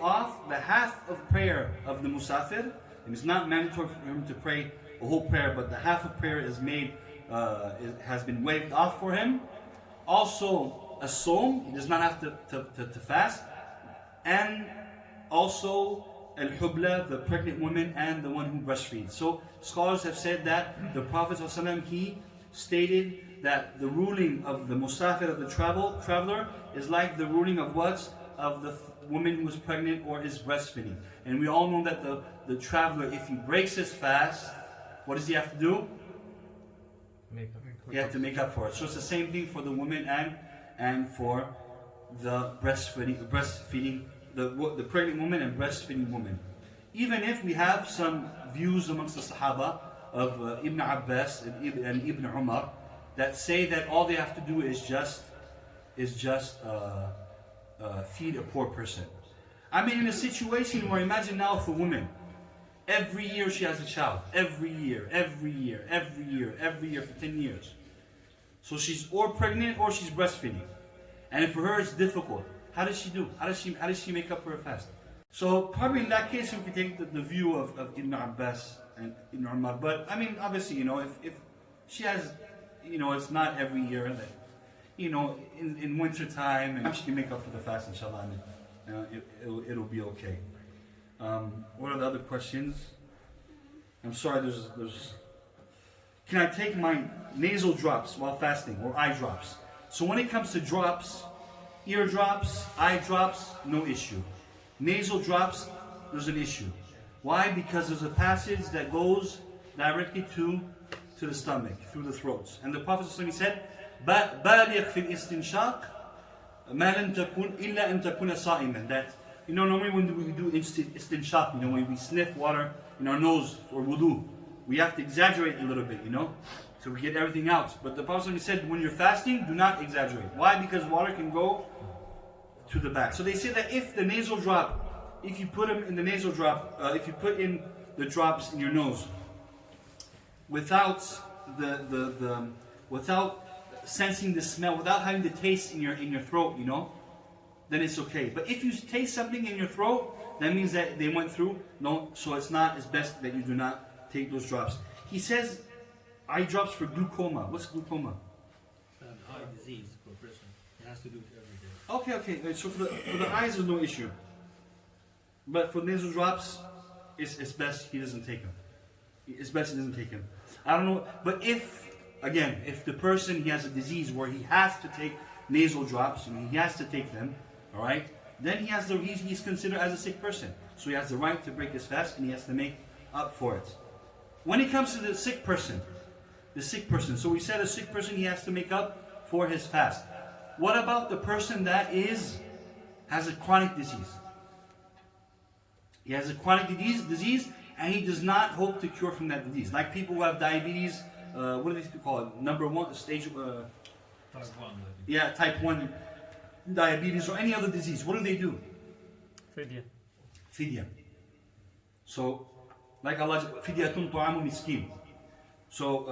off the half of prayer of the musafir. It is not mandatory for him to pray a whole prayer, but the half of prayer is has been waived off for him. Also, a sawm, he does not have to fast. and also al-hubla, the pregnant woman, and the one who breastfeeds. So scholars have said that the Prophet ﷺ, he stated that the ruling of the musafir, of the traveler, is like the ruling of what? Of the woman who is pregnant or is breastfeeding. And we all know that the traveler, if he breaks his fast, what does he have to do? He has to make up for it. So it's the same thing for the woman and for the breastfeeding, the pregnant woman and breastfeeding woman. Even if we have some views amongst the Sahaba of Ibn Abbas and Ibn Umar that say that all they have to do is just feed a poor person. I mean, in a situation where, imagine now if a woman, every year she has a child, every year for 10 years. So she's or pregnant or she's breastfeeding. And if for her it's difficult, how does she do? How does she make up for her fast? So probably in that case we could take the view of Ibn Abbas and Ibn Umar. But I mean, obviously, if she has, it's not every year that, in winter time, and she can make up for the fast, inshallah, and it'll be okay. What are the other questions? I'm sorry, there's can I take my nasal drops while fasting, or eye drops? So when it comes to drops, ear drops, eye drops, no issue. Nasal drops, there's an issue. Why? Because there's a passage that goes directly to the stomach, through the throats. And the Prophet ﷺ said, بَالِغْ فِي الْإِسْتِنْشَاقِ مَا لَمْ تَكُنْ إِلَّا أَن تَكُنَ صَائِمًا. That, normally when we do istinshaq, when we sniff water in our nose or wudu, we have to exaggerate a little bit, so we get everything out. But the Prophet ﷺ said, when you're fasting, do not exaggerate. Why? Because water can go to the back. So they say that if the nasal drop, if you put them in the nasal drop, if you put in the drops in your nose, without without sensing the smell, without having the taste in your throat, then it's okay. But if you taste something in your throat, that means that they went through. No, so it's best that you do not take those drops. He says, eye drops for glaucoma. What's glaucoma? Eye disease for a person. He has to do it every day. Okay. So for the eyes, there's no issue. But for nasal drops, it's best he doesn't take them. It's best he doesn't take them. I don't know, but if the person, he has a disease where he has to take nasal drops, he has to take them, all right, then he's considered as a sick person. So he has the right to break his fast and he has to make up for it. When it comes to the sick person, so we said a sick person, he has to make up for his fast. What about the person that has a chronic disease? He has a chronic disease and he does not hope to cure from that disease. Like people who have diabetes, what do they call it? Number 1 stage. Type 1. Yeah, type 1 diabetes or any other disease. What do? Fidya. So, like Allah, fidyatun ta'amu miskin. So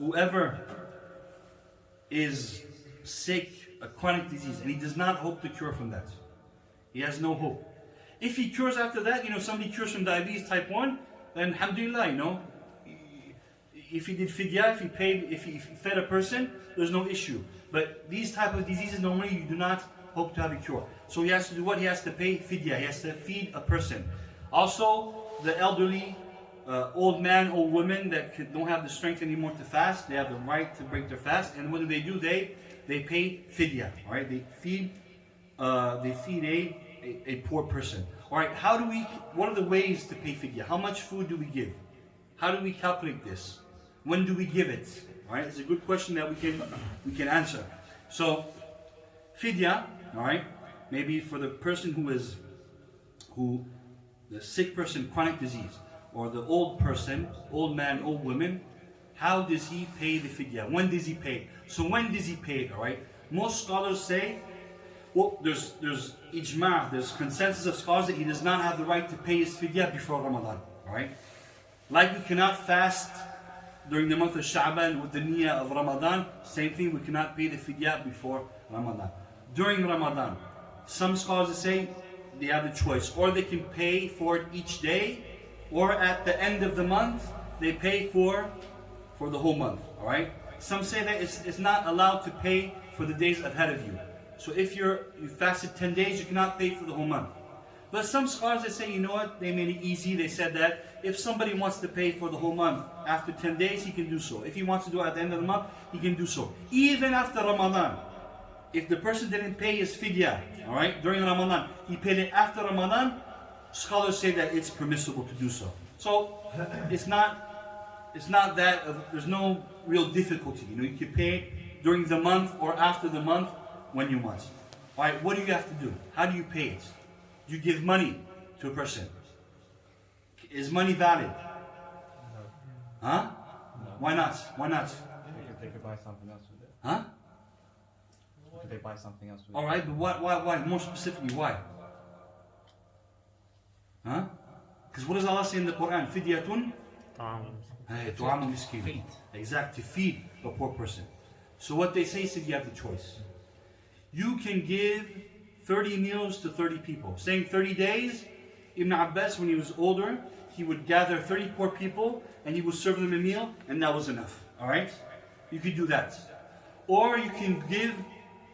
whoever is sick, a chronic disease, and he does not hope to cure from that, he has no hope. If he cures after that, somebody cures from diabetes type 1, then alhamdulillah, if he did fidya, if he fed a person, there's no issue. But these type of diseases, normally you do not hope to have a cure. So he has to do what? He has to pay fidya, he has to feed a person. Also, the elderly, old man, old women that don't have the strength anymore to fast, they have the right to break their fast. And what do? They pay fidya, all right? They feed a poor person. All right, what are the ways to pay fidya? How much food do we give? How do we calculate this? When do we give it? All right, it's a good question that we can answer. So, fidya, all right, maybe for the person the sick person, chronic disease, or the old person, old man, old woman, how does he pay the fidya? When does he pay? So when does he pay it, all right? Most scholars say, well, there's ijma', there's consensus of scholars that he does not have the right to pay his fidya before Ramadan, all right? Like we cannot fast during the month of Sha'ban with the niyyah of Ramadan, same thing, we cannot pay the fidya before Ramadan. During Ramadan, some scholars say they have the choice, or they can pay for it each day, or at the end of the month, they pay for the whole month, all right? Some say that it's not allowed to pay for the days ahead of you. So if you fasted 10 days, you cannot pay for the whole month. But some scholars, they say, you know what, they made it easy. They said that if somebody wants to pay for the whole month after 10 days, he can do so. If he wants to do it at the end of the month, he can do so. Even after Ramadan. If the person didn't pay his fidya, all right, during Ramadan, he paid it after Ramadan, scholars say that it's permissible to do so. So it's not that, there's no real difficulty. You know, you can pay it during the month or after the month when you want. All right, what do you have to do? How do you pay it? You give money to a person. Is money valid? No. Huh? No. Why not? Why not? They could buy something else with it. Huh? Could they buy something else with it? Alright, but why? More specifically, why? Huh? Because what does Allah say in the Quran? Fidyatun? Tu'amu miskin. Feed. Exactly, to feed a poor person. So what they say is that you have the choice. You can give 30 meals to 30 people. Saying 30 days, Ibn Abbas, when he was older, he would gather 30 poor people and he would serve them a meal, and that was enough. Alright? You could do that. Or you can give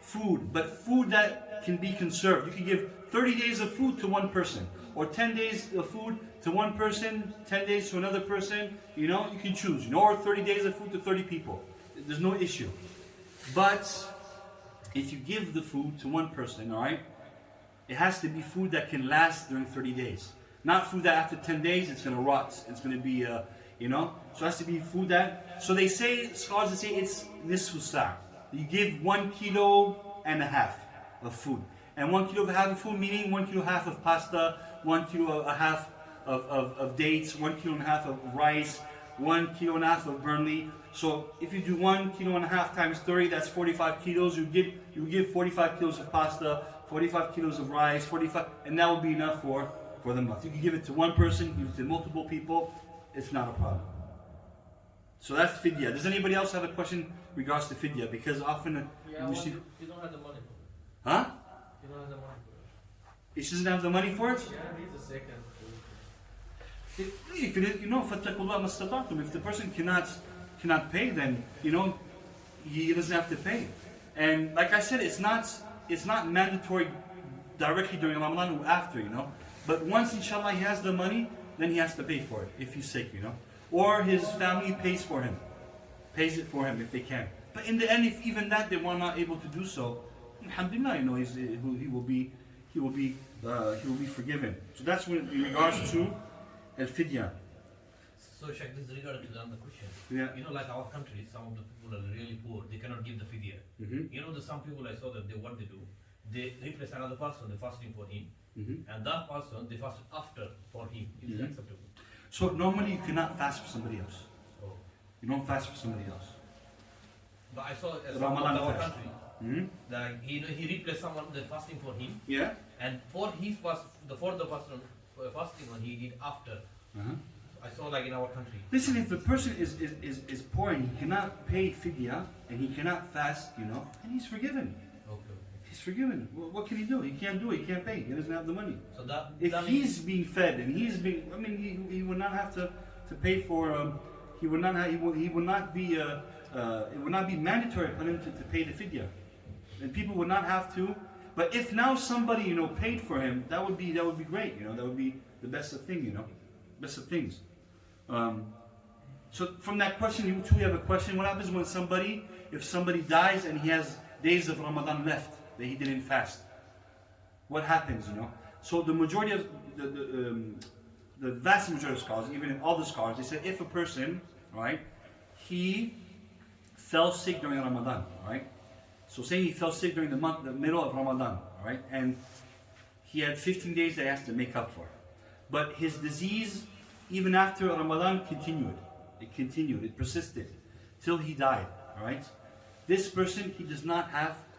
food, but food that can be conserved. You can give 30 days of food to one person, or 10 days of food to one person, 10 days to another person. You know, you can choose. You know, or 30 days of food to 30 people. There's no issue. But if you give the food to one person, all right, it has to be food that can last during 30 days. Not food that after 10 days it's going to rot. It's going to be, you know. So it has to be food that. So they say, scholars say it's nisfu sa'. You give 1.5 kilos of food. And 1.5 kilos of food, meaning 1.5 kilos of pasta, 1.5 kilos of dates, 1.5 kilos of rice, 1.5 kilos of barley. So if you do 1.5 kilos times 30, that's 45 kilos. You give 45 kilos of pasta, 45 kilos of rice, 45, and that will be enough for the month. You can give it to one person, give it to multiple people. It's not a problem. So that's fidya. Does anybody else have a question regards to fidya? Because often You don't have the money for it. huh? You don't have the money for it. He doesn't have the money for it? Yeah, he's the second. If it is, you know, فَاتَّقُوا اللَّهَ مَا اسْتَطَعْتُمْ. If the person cannot pay, then you know he doesn't have to pay. And like I said, it's not mandatory directly during Ramadan or after, you know. But once inshallah he has the money, then he has to pay for it if he's sick, you know. Or his family pays it for him if they can. But in the end, if even that they were not able to do so, alhamdulillah, you know, he will be forgiven. So that's when in regards to al-fidya. So Sheikh, this is regarding to the other question. Yeah. You know, like our country, some of the people are really poor. They cannot give the fidya. Mm-hmm. You know, some people I saw that what they do, they replace another person, they're fasting for him, Mm-hmm. and that person they fast after for him. Is it Mhm. acceptable? So normally you cannot fast for somebody else. Oh. You don't fast for somebody else. But I saw some Ramadan of our fast. country Mm-hmm. that he replaced someone they're fasting for him, Yeah. and for his fast, the person fasting one he did after. Uh-huh. I saw like in our country. Listen, if the person is poor and he cannot pay fidya and he cannot fast, you know, and he's forgiven. Okay. He's forgiven. What can he do? He can't do it. He can't pay. He doesn't have the money. So that If that he's being fed and he's being, I mean, he would not have to pay for. He would not have. He would not be. It would not be mandatory for him to pay the fidya, and people would not have to. But if now somebody, you know, paid for him, that would be great. You know, that would be the best of thing. You know, best of things. So from that question, you two have a question. What happens when if somebody dies and he has days of Ramadan left that he didn't fast? What happens, you know? So the majority of the vast majority of scholars, even in all the scholars, they said if a person, right, he fell sick during Ramadan, right? So saying he fell sick during the middle of Ramadan, right, and he had 15 days that he has to make up for, but his disease, even after Ramadan, continued. It persisted till he died. All right. This person,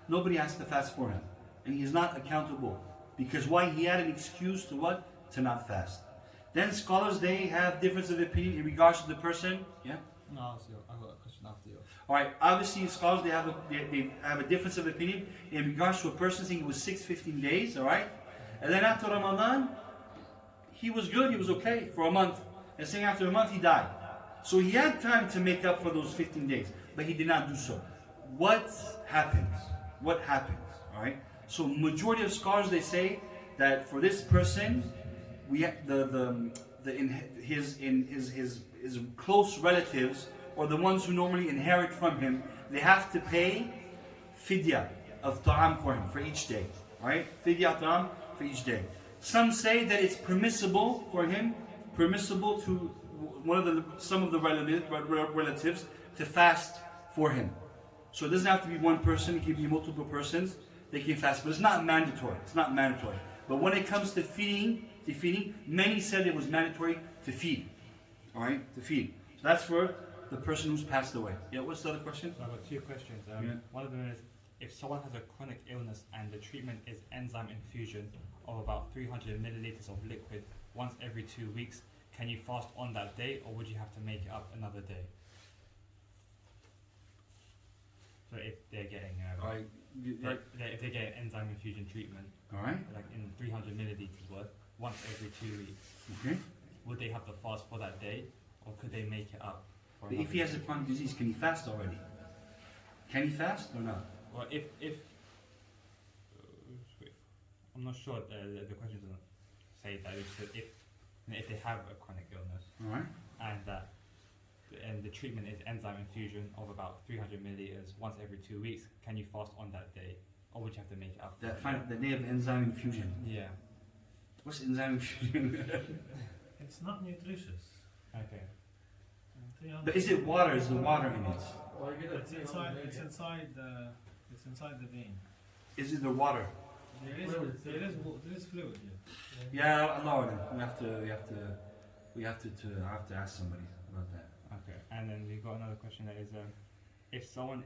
nobody has to fast for him, and he's not accountable because why? He had an excuse to what? To not fast. Then scholars, they have difference of opinion in regards to the person. Yeah. No, I've got a question after you. All right. Obviously, scholars they have a difference of opinion in regards to a person saying it was 15 days. All right, and then after Ramadan, he was good. He was okay for a month, and saying after a month he died. So he had time to make up for those 15 days, but he did not do so. What happens? Alright? So majority of scholars, they say that for this person, we have his close relatives, or the ones who normally inherit from him, they have to pay fidya of ta'am for him for each day. Right? Fidya ta'am for each day. Some say that it's permissible for him, permissible to some of the relatives to fast for him. So it doesn't have to be one person, it can be multiple persons, they can fast, but it's not mandatory. It's not mandatory. But when it comes to feeding, many said it was mandatory to feed. Alright? To feed. So that's for the person who's passed away. Yeah, what's the other question? So I've got two questions. One of them is, if someone has a chronic illness and the treatment is enzyme infusion of about 300 milliliters of liquid once every 2 weeks, can you fast on that day, or would you have to make it up another day? So if they're getting if they get enzyme infusion treatment, like in 300 milliliters worth, once every 2 weeks, would they have to fast for that day, or could they make it up? But if he has a chronic disease, can he fast already? Can he fast or not? Well, if I'm not sure, the question doesn't say that. If they have a chronic illness, and the treatment is enzyme infusion of about 300 milliliters once every 2 weeks, can you fast on that day, or would you have to make it up? The day of enzyme infusion. Yeah. What's enzyme infusion? It's not nutritious. Okay. But is it water? Is the water in it? It's inside the vein. Is it the water? There is fluid. Yeah, Allah. We have to ask somebody about that. Okay. And then we've got another question that is, if someone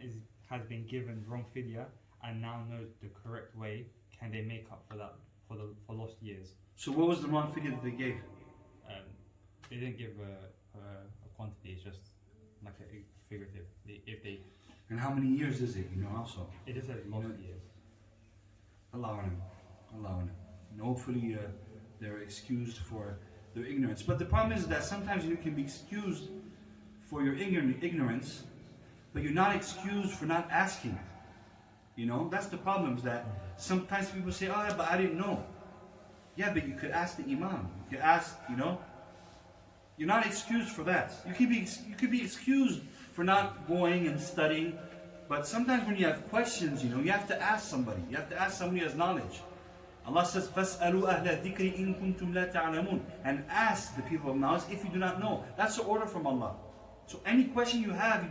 has been given wrong fidya and now knows the correct way, can they make up for that for lost years? So what was the wrong fidya that they gave? They didn't give a quantity. It's just like a figurative. And how many years is it? Also. It just says lost years. Allah. And hopefully they're excused for their ignorance. But the problem is that sometimes you can be excused for your ignorance, but you're not excused for not asking. That's the problem, is that sometimes people say, oh, but I didn't know. Yeah, but you could ask the Imam. You could ask, You're not excused for that. You could be excused for not going and studying, but sometimes when you have questions, you have to ask somebody. You have to ask somebody who has knowledge. Allah says, فَاسْأَلُوا أَهْلَ الذِّكْرِ إِن كُنْتُمْ لَا تَعْلَمُونَ, and ask the people of knowledge if you do not know. That's the order from Allah. So any question you have, you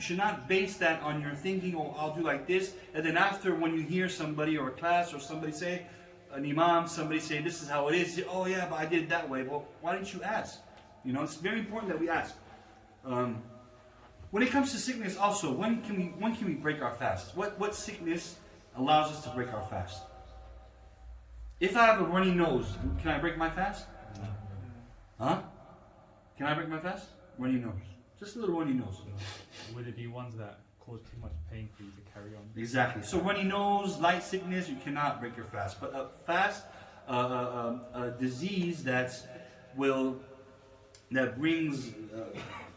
should not base that on your thinking, oh, I'll do like this, and then after, when you hear somebody or a class or somebody say, an Imam, somebody say this is how it is, oh yeah, but I did it that way. Well, why didn't you ask? It's very important that we ask. When it comes to sickness also, when can we break our fast? What sickness allows us to break our fast? If I have a runny nose, can I break my fast? Huh? Can I break my fast? Runny nose. Just a little runny nose. Would it be ones that cause too much pain for you to carry on? Exactly. So runny nose, light sickness, you cannot break your fast. But a fast, a disease that brings,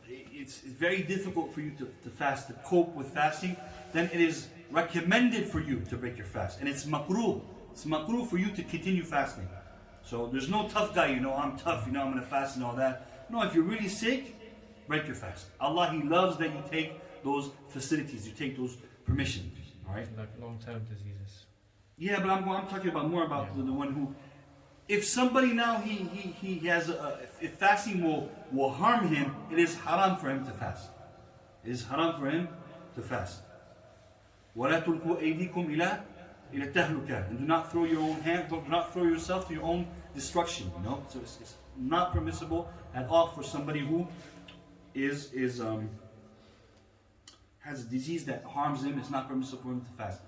it's very difficult for you to fast, to cope with fasting, then it is recommended for you to break your fast. And it's makruh. It's makruh for you to continue fasting. So there's no tough guy, I'm tough, I'm going to fast and all that. No, if you're really sick, break your fast. Allah, He loves that you take those facilities, you take those permissions. Alright? Like long-term diseases. Yeah, but I'm talking about more about the one who, if somebody now he has if fasting will harm him, it is haram for him to fast. It is haram for him to fast. وَلَا تُلْقُوا أَيْدِيكُمْ إِلَى التَّهْلُكَةِ, and do not throw your own hand, do not throw yourself to your own destruction. So it's not permissible at all for somebody who has a disease that harms him. It's not permissible for him to fast.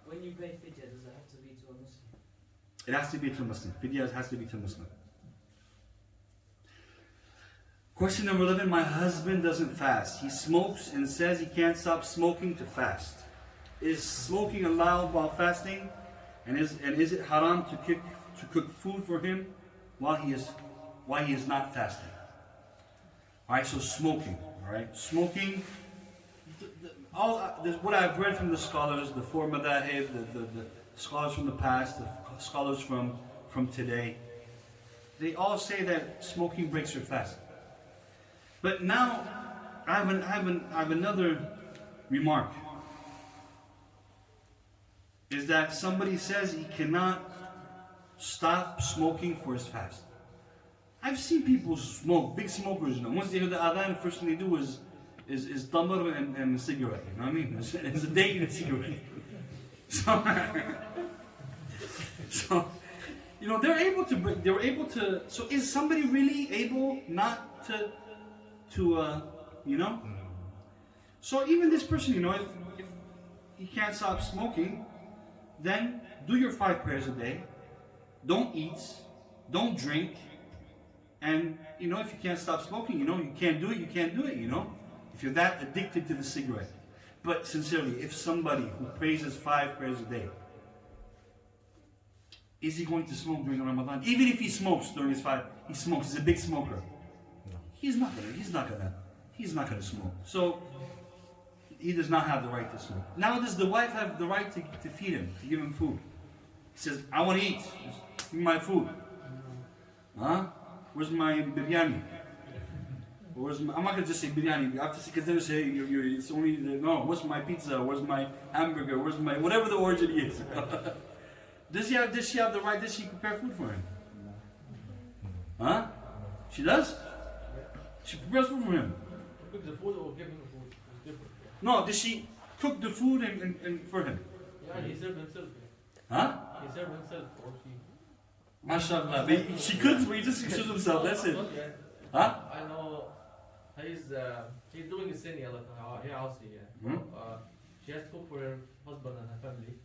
When you pay fidya, does it have to be to a Muslim? It has to be to a Muslim. Fidya has to be to a Muslim. Question number 11. My husband doesn't fast. He smokes and says he can't stop smoking to fast. Is smoking allowed while fasting? And is it haram to cook food for him while he is not fasting? Alright, so smoking. Alright, smoking. what I've read from the scholars, the four madahib, the scholars from the past, the scholars from today, they all say that smoking breaks your fast. But now, I have another remark. Is that somebody says he cannot stop smoking for his fast. I've seen people smoke, big smokers, you know. Once they hear the adhan, the first thing they do is tamar and a cigarette, you know what I mean? It's a day and a cigarette. So, you know, they're able to, so is somebody really able not to you know? So even this person, you know, if he can't stop smoking, then do your 5 prayers a day. Don't eat, don't drink, and you know, if you can't stop smoking, you know, you can't do it, you know, if you're that addicted to the cigarette. But sincerely, if somebody who prays his 5 prayers a day, is he going to smoke during Ramadan? Even if he smokes during his 5, he smokes, he's a big smoker. He's not gonna smoke. So he does not have the right to smoke. Now does the wife have the right to feed him, to give him food? He says, I want to eat. Just give me my food. Huh? Where's my biryani? I'm not going to just say biryani. I have to say, because they say, it's only, no, where's my pizza? Where's my hamburger? Where's my, whatever the origin is. Does she have the right? Does she prepare food for him? Huh? She does? She prepares food for him. Cook the food or give him the food. It's different. No, does she cook the food and for him? Yeah, he served himself. Huh? He served himself or she. MashaAllah. She cooks, but he just serves himself. That's it. Huh? I know he's doing his thing, like here also, yeah. She has to cook for her husband and her family.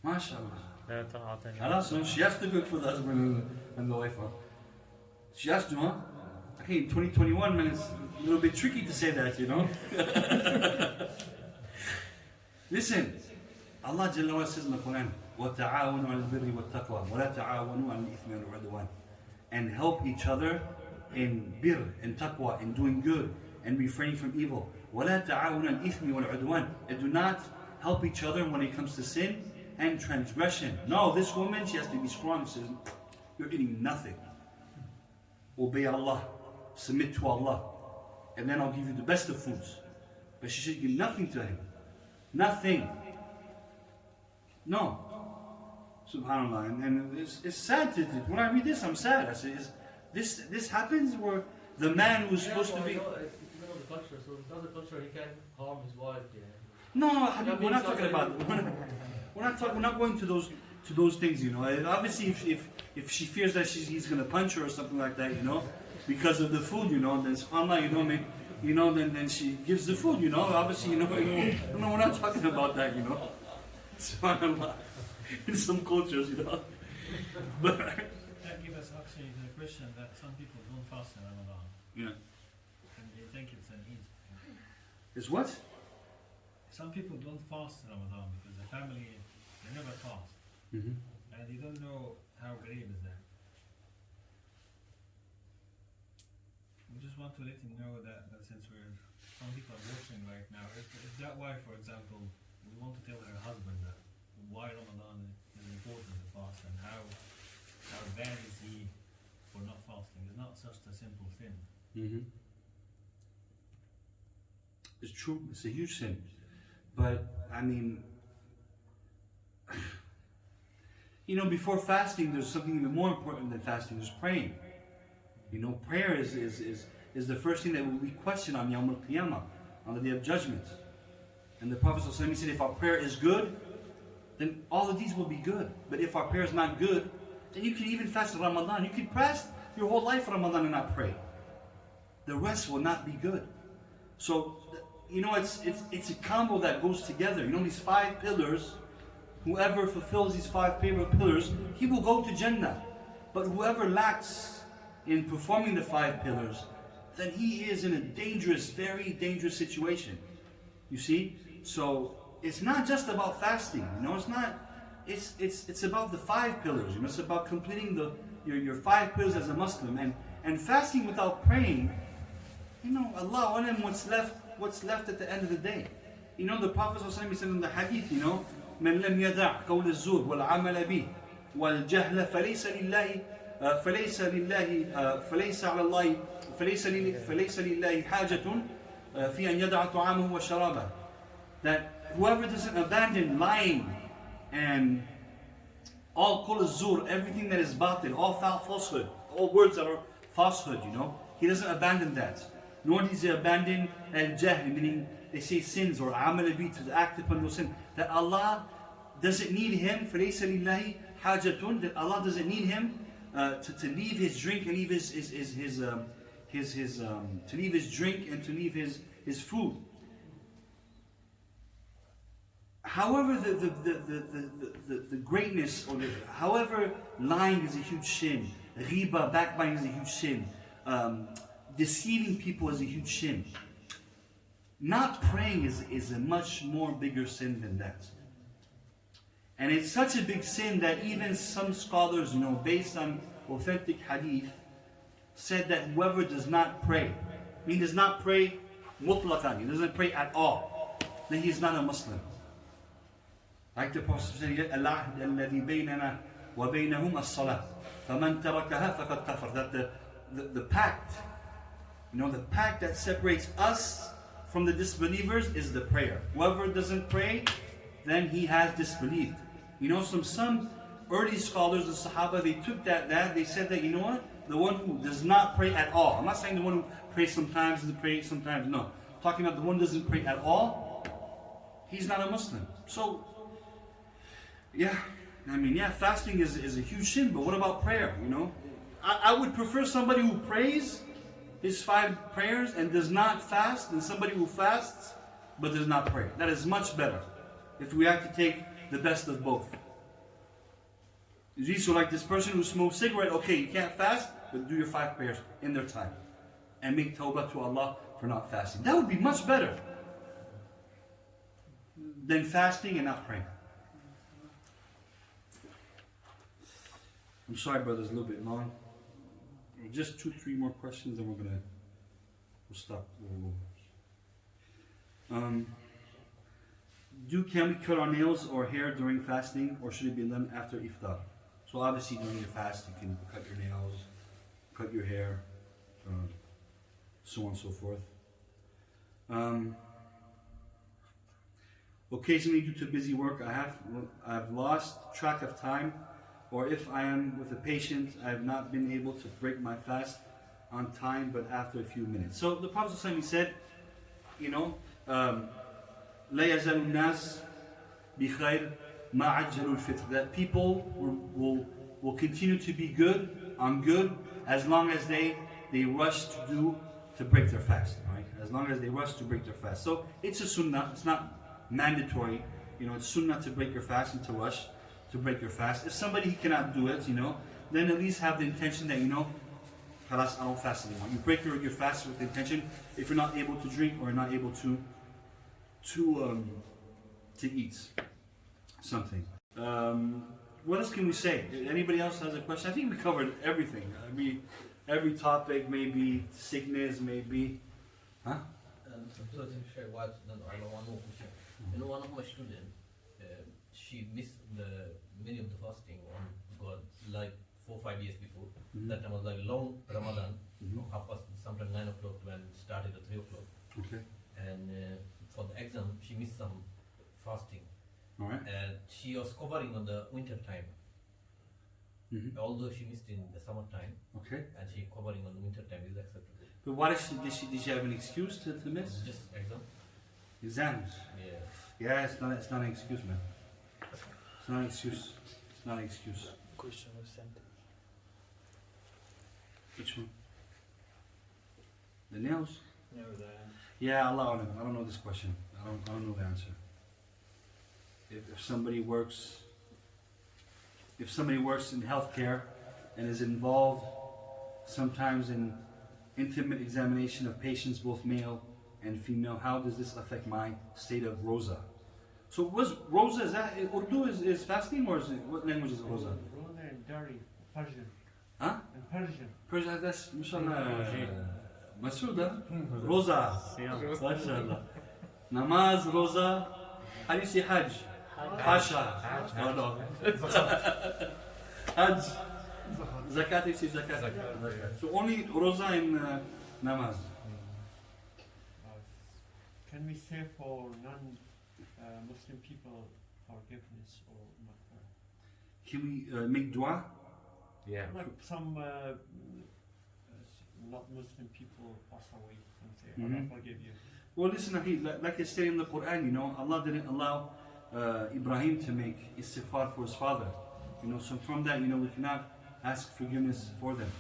MashaAllah. So she has to cook for the husband and the wife, huh? She has to, huh? Okay, in 2021, man, it's a little bit tricky to say that, you know? Listen, Allah Jalla wa says in the Quran, وَتَعَاوَنُوا عَلَى الْبِرِّ وَالتَّقْوَى وَلَا تَعَاوَنُوا عَلَى الْإِثْمِ وَالْعُدْوَانِ. And help each other in birr, in taqwa, in doing good, and refraining from evil. وَلَا تَعَاوَنُوا عَلَى الْإِثْمِ وَالْعُدْوَانِ. And do not help each other when it comes to sin and transgression. No, this woman, she has to be strong. She says, you're eating nothing. Obey Allah. Submit to Allah, and then I'll give you the best of foods. But she should give nothing to him. Nothing. No. Subhanallah. And it's sad. When I read this, I'm sad. I say, this happens where the man who's supposed to be... You know the culture, so in other culture he can harm his wife. Yeah. No, we're not talking about... We're not going to those things, you know. Obviously, if she fears that he's going to punch her or something like that, you know, because of the food, you know, then subhanAllah, you know, then she gives the food, you know. Obviously, you know, we're not talking about that, you know. SubhanAllah. In some cultures, you know. But that gives us actually the question that some people don't fast in Ramadan. Yeah. And they think it's an Eid. It's what? Some people don't fast in Ramadan because the family, they never fast. Mm-hmm. And they don't know how grave is that. We just want to let you know that since some people are watching right now, if that wife, for example, we want to tell her husband that why Ramadan is important to fast and how bad is he for not fasting. It's not such a simple thing. Mm-hmm. It's true, it's a huge sin. But, I mean, you know, before fasting, there's something even more important than fasting, is praying. You know, prayer is the first thing that will be questioned on Yawm al-Qiyamah, on the Day of Judgment. And the Prophet ﷺ said, if our prayer is good, then all of these will be good. But if our prayer is not good, then you can even fast Ramadan. You can fast your whole life Ramadan and not pray. The rest will not be good. So, you know, it's a combo that goes together. You know, these 5 pillars, whoever fulfills these 5 pillars, he will go to Jannah. But whoever lacks in performing the 5 pillars, then he is in a dangerous, very dangerous situation. You see? So it's not just about fasting, you know, it's about the 5 pillars, you know, it's about completing your 5 pillars as a Muslim, and fasting without praying, you know, Allah, what's left at the end of the day. you know, the Prophet ﷺ said in the hadith, you know, من لم يدع قول الزور والعمل به والجهل فليس لله فليس لله فليس على الله فليس لله حاجة في أن يدع طعامه وشرابه. That whoever doesn't abandon lying and all qul az-zur, everything that is batil, all falsehood, all words that are falsehood, you know, he doesn't abandon that. Nor does he abandon al-jahl, meaning they say sins, or amal bi, to act upon those sins. That Allah doesn't need him, فَلَيْسَ لِلَّهِ حَاجَةٌ, that Allah doesn't need him to leave his drink and leave his to leave his drink and to leave his food. However, the greatness, or however, lying is a huge sin, ghiba, backbiting is a huge sin, deceiving people is a huge sin. Not praying is a much more bigger sin than that. And it's such a big sin that even some scholars, you know, based on authentic hadith, said that whoever does not pray, he does not pray mutlaqan, he doesn't pray at all, then he is not a Muslim. Like the Prophet said, العهد الذي بيننا وبينهم الصلاة فمن تركها فقد كفر. That the pact, you know, the pact that separates us from the disbelievers is the prayer. Whoever doesn't pray, then he has disbelieved. You know, some early scholars, the Sahaba, they took that they said that, you know what, the one who does not pray at all. I'm not saying the one who prays sometimes, doesn't pray sometimes, no. I'm talking about the one who doesn't pray at all, he's not a Muslim. So, yeah, I mean, yeah, fasting is a huge sin, but what about prayer, you know? I would prefer somebody who prays his 5 prayers and does not fast than somebody who fasts but does not pray. That is much better if we have to take the best of both. So like this person who smokes cigarette, okay, you can't fast, but do your 5 prayers in their time and make tawbah to Allah for not fasting. That would be much better than fasting and not praying. I'm sorry, brothers, a little bit long. Just 2-3 more questions, then we'll stop. Can we cut our nails or hair during fasting, or should it be done after iftar? So obviously during your fast, you can cut your nails, cut your hair, so on and so forth. Occasionally, due to busy work, I've lost track of time, or if I am with a patient, I have not been able to break my fast on time, but after a few minutes. So the Prophet ﷺ said, you know, لا يزال الناس بخير ما عجلوا الفطر, that people will continue to be good on good as long as they rush to break their fast, right? As long as they rush to break their fast. So it's a sunnah, it's not mandatory, you know, it's sunnah to break your fast and to rush to break your fast. If somebody cannot do it, you know, then at least have the intention that, you know, khalas, I don't fast anymore. You break your fast with the intention, if you're not able to drink or not able to eat something. What else can we say? Anybody else has a question? I think we covered everything. Every topic, maybe sickness, maybe. Huh? So to share what, then I know one more question. You know, one of my students, she missed many of the fasting on God, like 4 or 5 years before. That time was like long Ramadan, half past sometime 9 o'clock when it started at 3 o'clock. Okay. And for the exam, she missed some fasting. All right. And she was covering on the winter time. Although she missed in the summertime. Okay. And she covering on the winter time is acceptable. But why did she have an excuse to miss? Just exam. Exams. Yeah. Yeah, it's not an excuse, man. It's not an excuse. It's not an excuse. Question was sent. Which one? The nails? No, Yeah, Allah, I don't know this question. I don't know the answer. If somebody works in healthcare and is involved sometimes in intimate examination of patients, both male and female, how does this affect my state of roza? So was roza, is that Urdu is fasting, or is it, what language is roza? Roza and Dari, Persian. Huh? And Persian. Persian, that's mashallah. Masuda. Roza. Mashallah. Namaz, roza. How do you say Hajj? Hasha. Oh, no. Hajj. Zakat, you say zakat. So only roza and namaz. Can we say for non-Muslim people forgiveness or maghfirah? Can we make dua? Yeah. Like some not Muslim people pass away and say, Allah forgive you. Well, listen, like I say in the Quran, you know, Allah didn't allow Ibrahim to make istighfar for his father. You know, so from that, you know, we cannot ask forgiveness for them.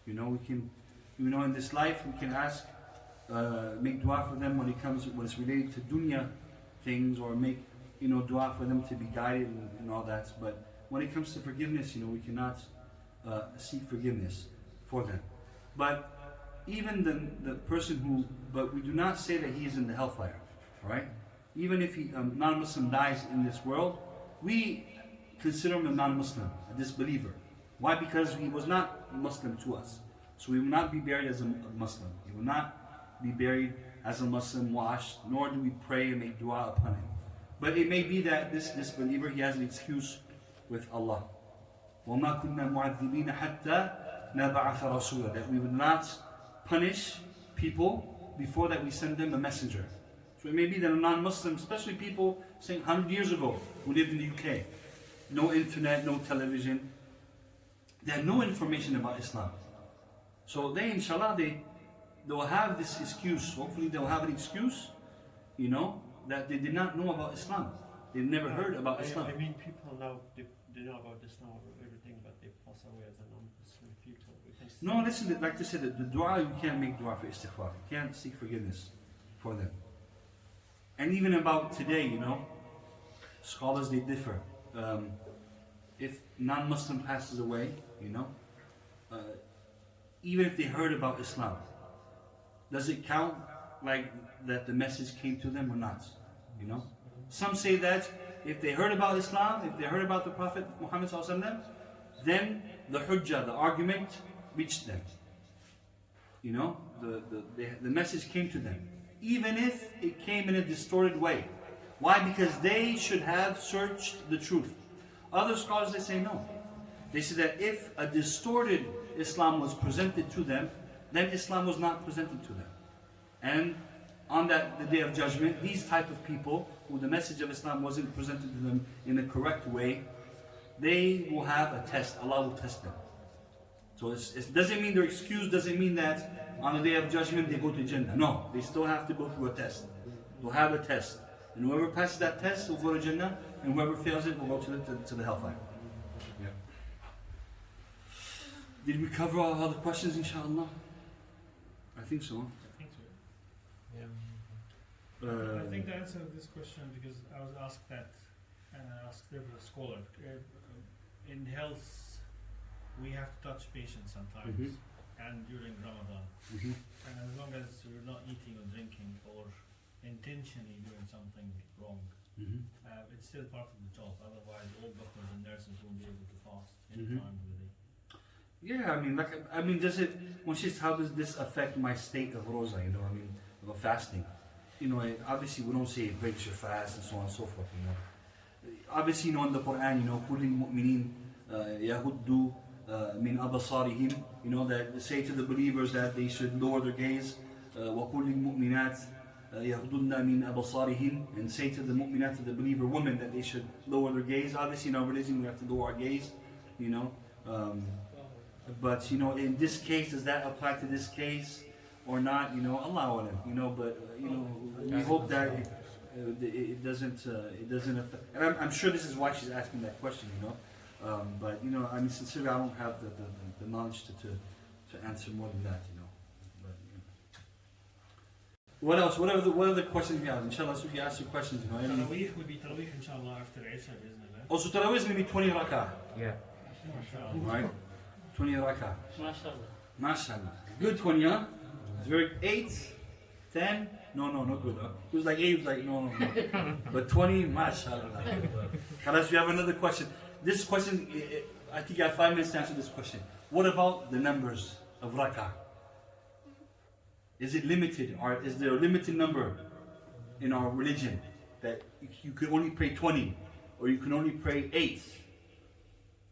You know, we can, you know, in this life, we can ask, make dua for them when it's related to dunya things, or make, you know, dua for them to be guided and all that. But when it comes to forgiveness, you know, we cannot seek forgiveness for them. But even the person who, but we do not say that he is in the hellfire, right? Even if he non-Muslim dies in this world, we consider him a non-Muslim, a disbeliever. Why? Because he was not Muslim to us. So he will not be buried as a Muslim. He will not be buried as a Muslim, washed, nor do we pray and make dua upon him. But it may be that this disbeliever, he has an excuse with Allah. وَمَا كُنَّا مُعَذِّبِينَ حَتَّى نَبْعَثَ رَسُولًا, that we would not punish people before that we send them a messenger. So it may be that a non-Muslim, especially people saying 100 years ago who lived in the UK, no internet, no television, they had no information about Islam. So they, inshallah, they will have this excuse. Hopefully they will have an excuse, you know, that they did not know about Islam. They never heard about Islam. I mean, people now, they know about Islam or everything, but they pass away as a non-Muslim people. No, listen, like I said, the dua, you can't make dua for istighfar. You can't seek forgiveness for them. And even about today, you know, scholars, they differ. If non-Muslim passes away, you know, even if they heard about Islam, does it count like that the message came to them or not? You know, some say that if they heard about Islam, if they heard about the Prophet Muhammad ﷺ, then the hujjah, the argument, reached them. You know, the message came to them, even if it came in a distorted way. Why? Because they should have searched the truth. Other scholars, they say no. They say that if a distorted Islam was presented to them, then Islam was not presented to them. And on the day of judgment, these type of people, who the message of Islam wasn't presented to them in a correct way, they will have a test. Allah will test them. So it doesn't mean they're excused, doesn't mean that on the day of judgment they go to Jannah. No, they still have to go through a test. They'll have a test. And whoever passes that test will go to Jannah, and whoever fails it will go to the hellfire. Yeah. Did we cover all the questions, inshallah? I think so. I think so. Yeah. I think the answer to this question, because I was asked that, and I asked every scholar, in health, we have to touch patients sometimes, and during Ramadan. And as long as you're not eating or drinking or intentionally doing something wrong, it's still part of the job. Otherwise, all doctors and nurses won't be able to fast any time of the day. Yeah, I mean, does it? When she says, how does this affect my state of roza? You know, I mean, of fasting. You know, obviously we don't say it breaks your fast and so on and so forth. You know, obviously, you know, in the Quran, you know, كل المؤمنين يغضوا من أبصارهم. You know, that say to the believers that they should lower their gaze. وكل المؤمنات يغضن من أبصارهن, and say to the mu'minat, to the believer women, that they should lower their gaze. Obviously, in our religion, we have to lower our gaze. You know. But you know, in this case, does that apply to this case or not? You know, Allah alam. You know, but you know, we hope that it doesn't affect. And I'm sure this is why she's asking that question. You know, but you know, I mean, sincerely, I don't have the knowledge to answer more than that. You know, but you know. What else? What are the questions you have? Inshallah, so we can ask you questions. You know, Tarawih will be Tarawih, inshallah, after Isha, bismillah. Also, Tarawih is going to be 20 rakah. Yeah. Right? 20 rakah. MashaAllah. MashaAllah. Good 20, huh? It's very 8, 10. No, not good. Huh? It was like 8, it was like, no. But 20, MashaAllah. Khalas, we have another question. This question, I think I have 5 minutes to answer this question. What about the numbers of rakah? Is it limited? Or is there a limited number? in our religion that you can only pray 20 or you can only pray 8.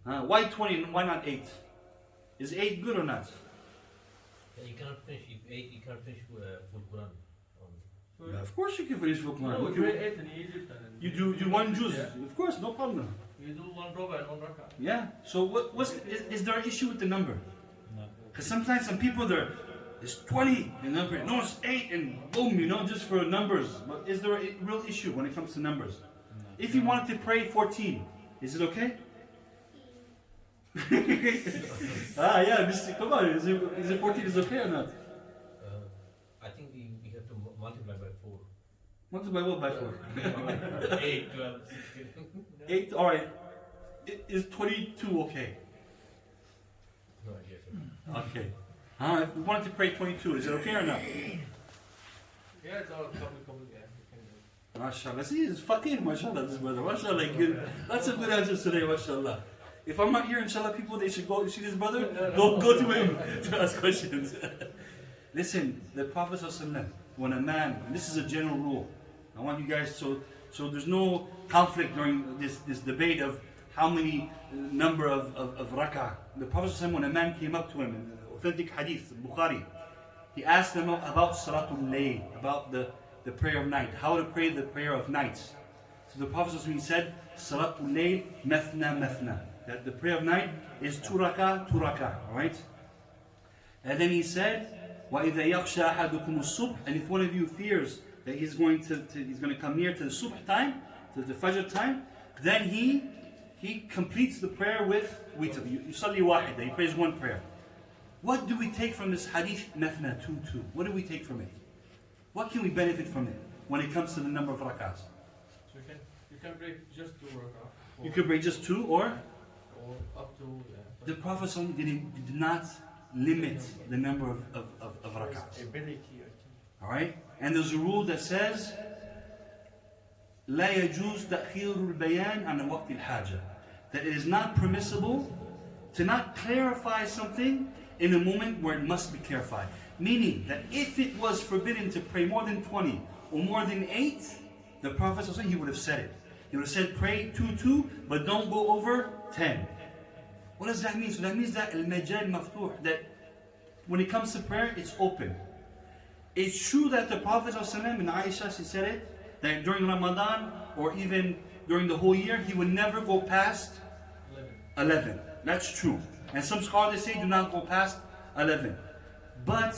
Why 20 and why not 8? Is 8 good or not? You cannot finish if 8. You cannot finish full Quran. Yeah, of course you can finish full Quran. No, we pray 8 in Egypt. And You do one juz, of course, no problem. You do 1 roba and 1 rak'ah. Yeah. So is there an issue with the number? No. Because sometimes some people it's 20 and number, no, it's 8 and boom, just for numbers. But is there a real issue when it comes to numbers? No. If you wanted to pray 14, is it okay? Come on, is it 14 is okay or not? I think we have to multiply by 4. Multiply what by 4? 8, 12, 16. 8, alright. Is 22 okay? No idea, sir. Okay. If we wanted to pray 22, is it okay or not? Yeah, it's all couple, yeah. You can do it. MashaAllah. See, it's faqih, mashallah, this brother. MashaAllah, good. Lots of good answers today, mashallah. If I'm not here, inshallah, people, they should go, you see this brother? Go to him to ask questions. Listen, the Prophet ﷺ, when a man, and this is a general rule, I want you guys, so there's no conflict during this debate of how many number of rak'ah. The Prophet ﷺ, when a man came up to him, in authentic hadith, Bukhari, he asked him about Salatul Layl, about the prayer of night, how to pray the prayer of nights. So the Prophet ﷺ said, Salatul Layl mathna mathna. That the prayer of night is 2 rak'ah, alright? And then he said, وَإِذَا يَخْشَى أَحَدُكُمُ الصُّبْحِ. And if one of you fears that he's going to come near to the subh time, to the fajr time, then he completes the prayer with witr. Yusalli wahida, he prays one prayer. What do we take from this hadith, mathna, 2? What do we take from it? What can we benefit from it when it comes to the number of rak'ahs? So you can break just 2 rak'ah. You could break just 2 or up to, yeah. the Prophet did not limit the number of rak'ahs. Ability, I think. Alright? And there's a rule that says لا يجوز تأخير البيان عن وقت الحاجة. That it is not permissible to not clarify something in a moment where it must be clarified. Meaning that if it was forbidden to pray more than 20 or more than 8, the Prophet he would have said it. He would have said pray 2, but don't go over 10. What does that mean? So that means that al-majal maftuh, that when it comes to prayer, it's open. It's true that the Prophet ﷺ, and Aisha, she said it, that during Ramadan or even during the whole year, he would never go past 11. That's true. And some scholars say do not go past 11. But,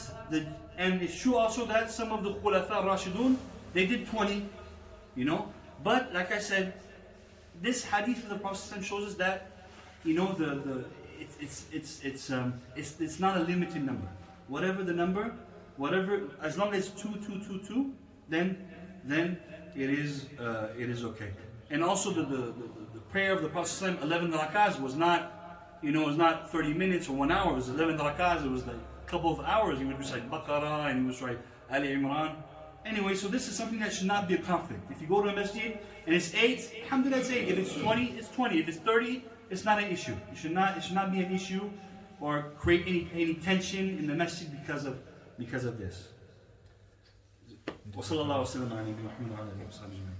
and it's true also that some of the Khulafa Rashidun, they did 20, But, like I said, this hadith of the Prophet ﷺ shows us that, it's not a limited number. Whatever the number, as long as 2, then it is okay. And also the prayer of the Prophet ﷺ, 11 rak'ahs was not, it was not 30 minutes or 1 hour. It was 11 rak'ahs. It was like a couple of hours. He would recite Baqarah and he would recite Ali Imran. Anyway, so this is something that should not be a conflict. If you go to a masjid and it's 8, alhamdulillah, it's 8. If it's 20, it's 20. If it's 30, it's not an issue. It should not be an issue or create any tension in the masjid because of this. وصلى الله وسلم على نبينا محمد وعلى اله وصحبه اجمعين.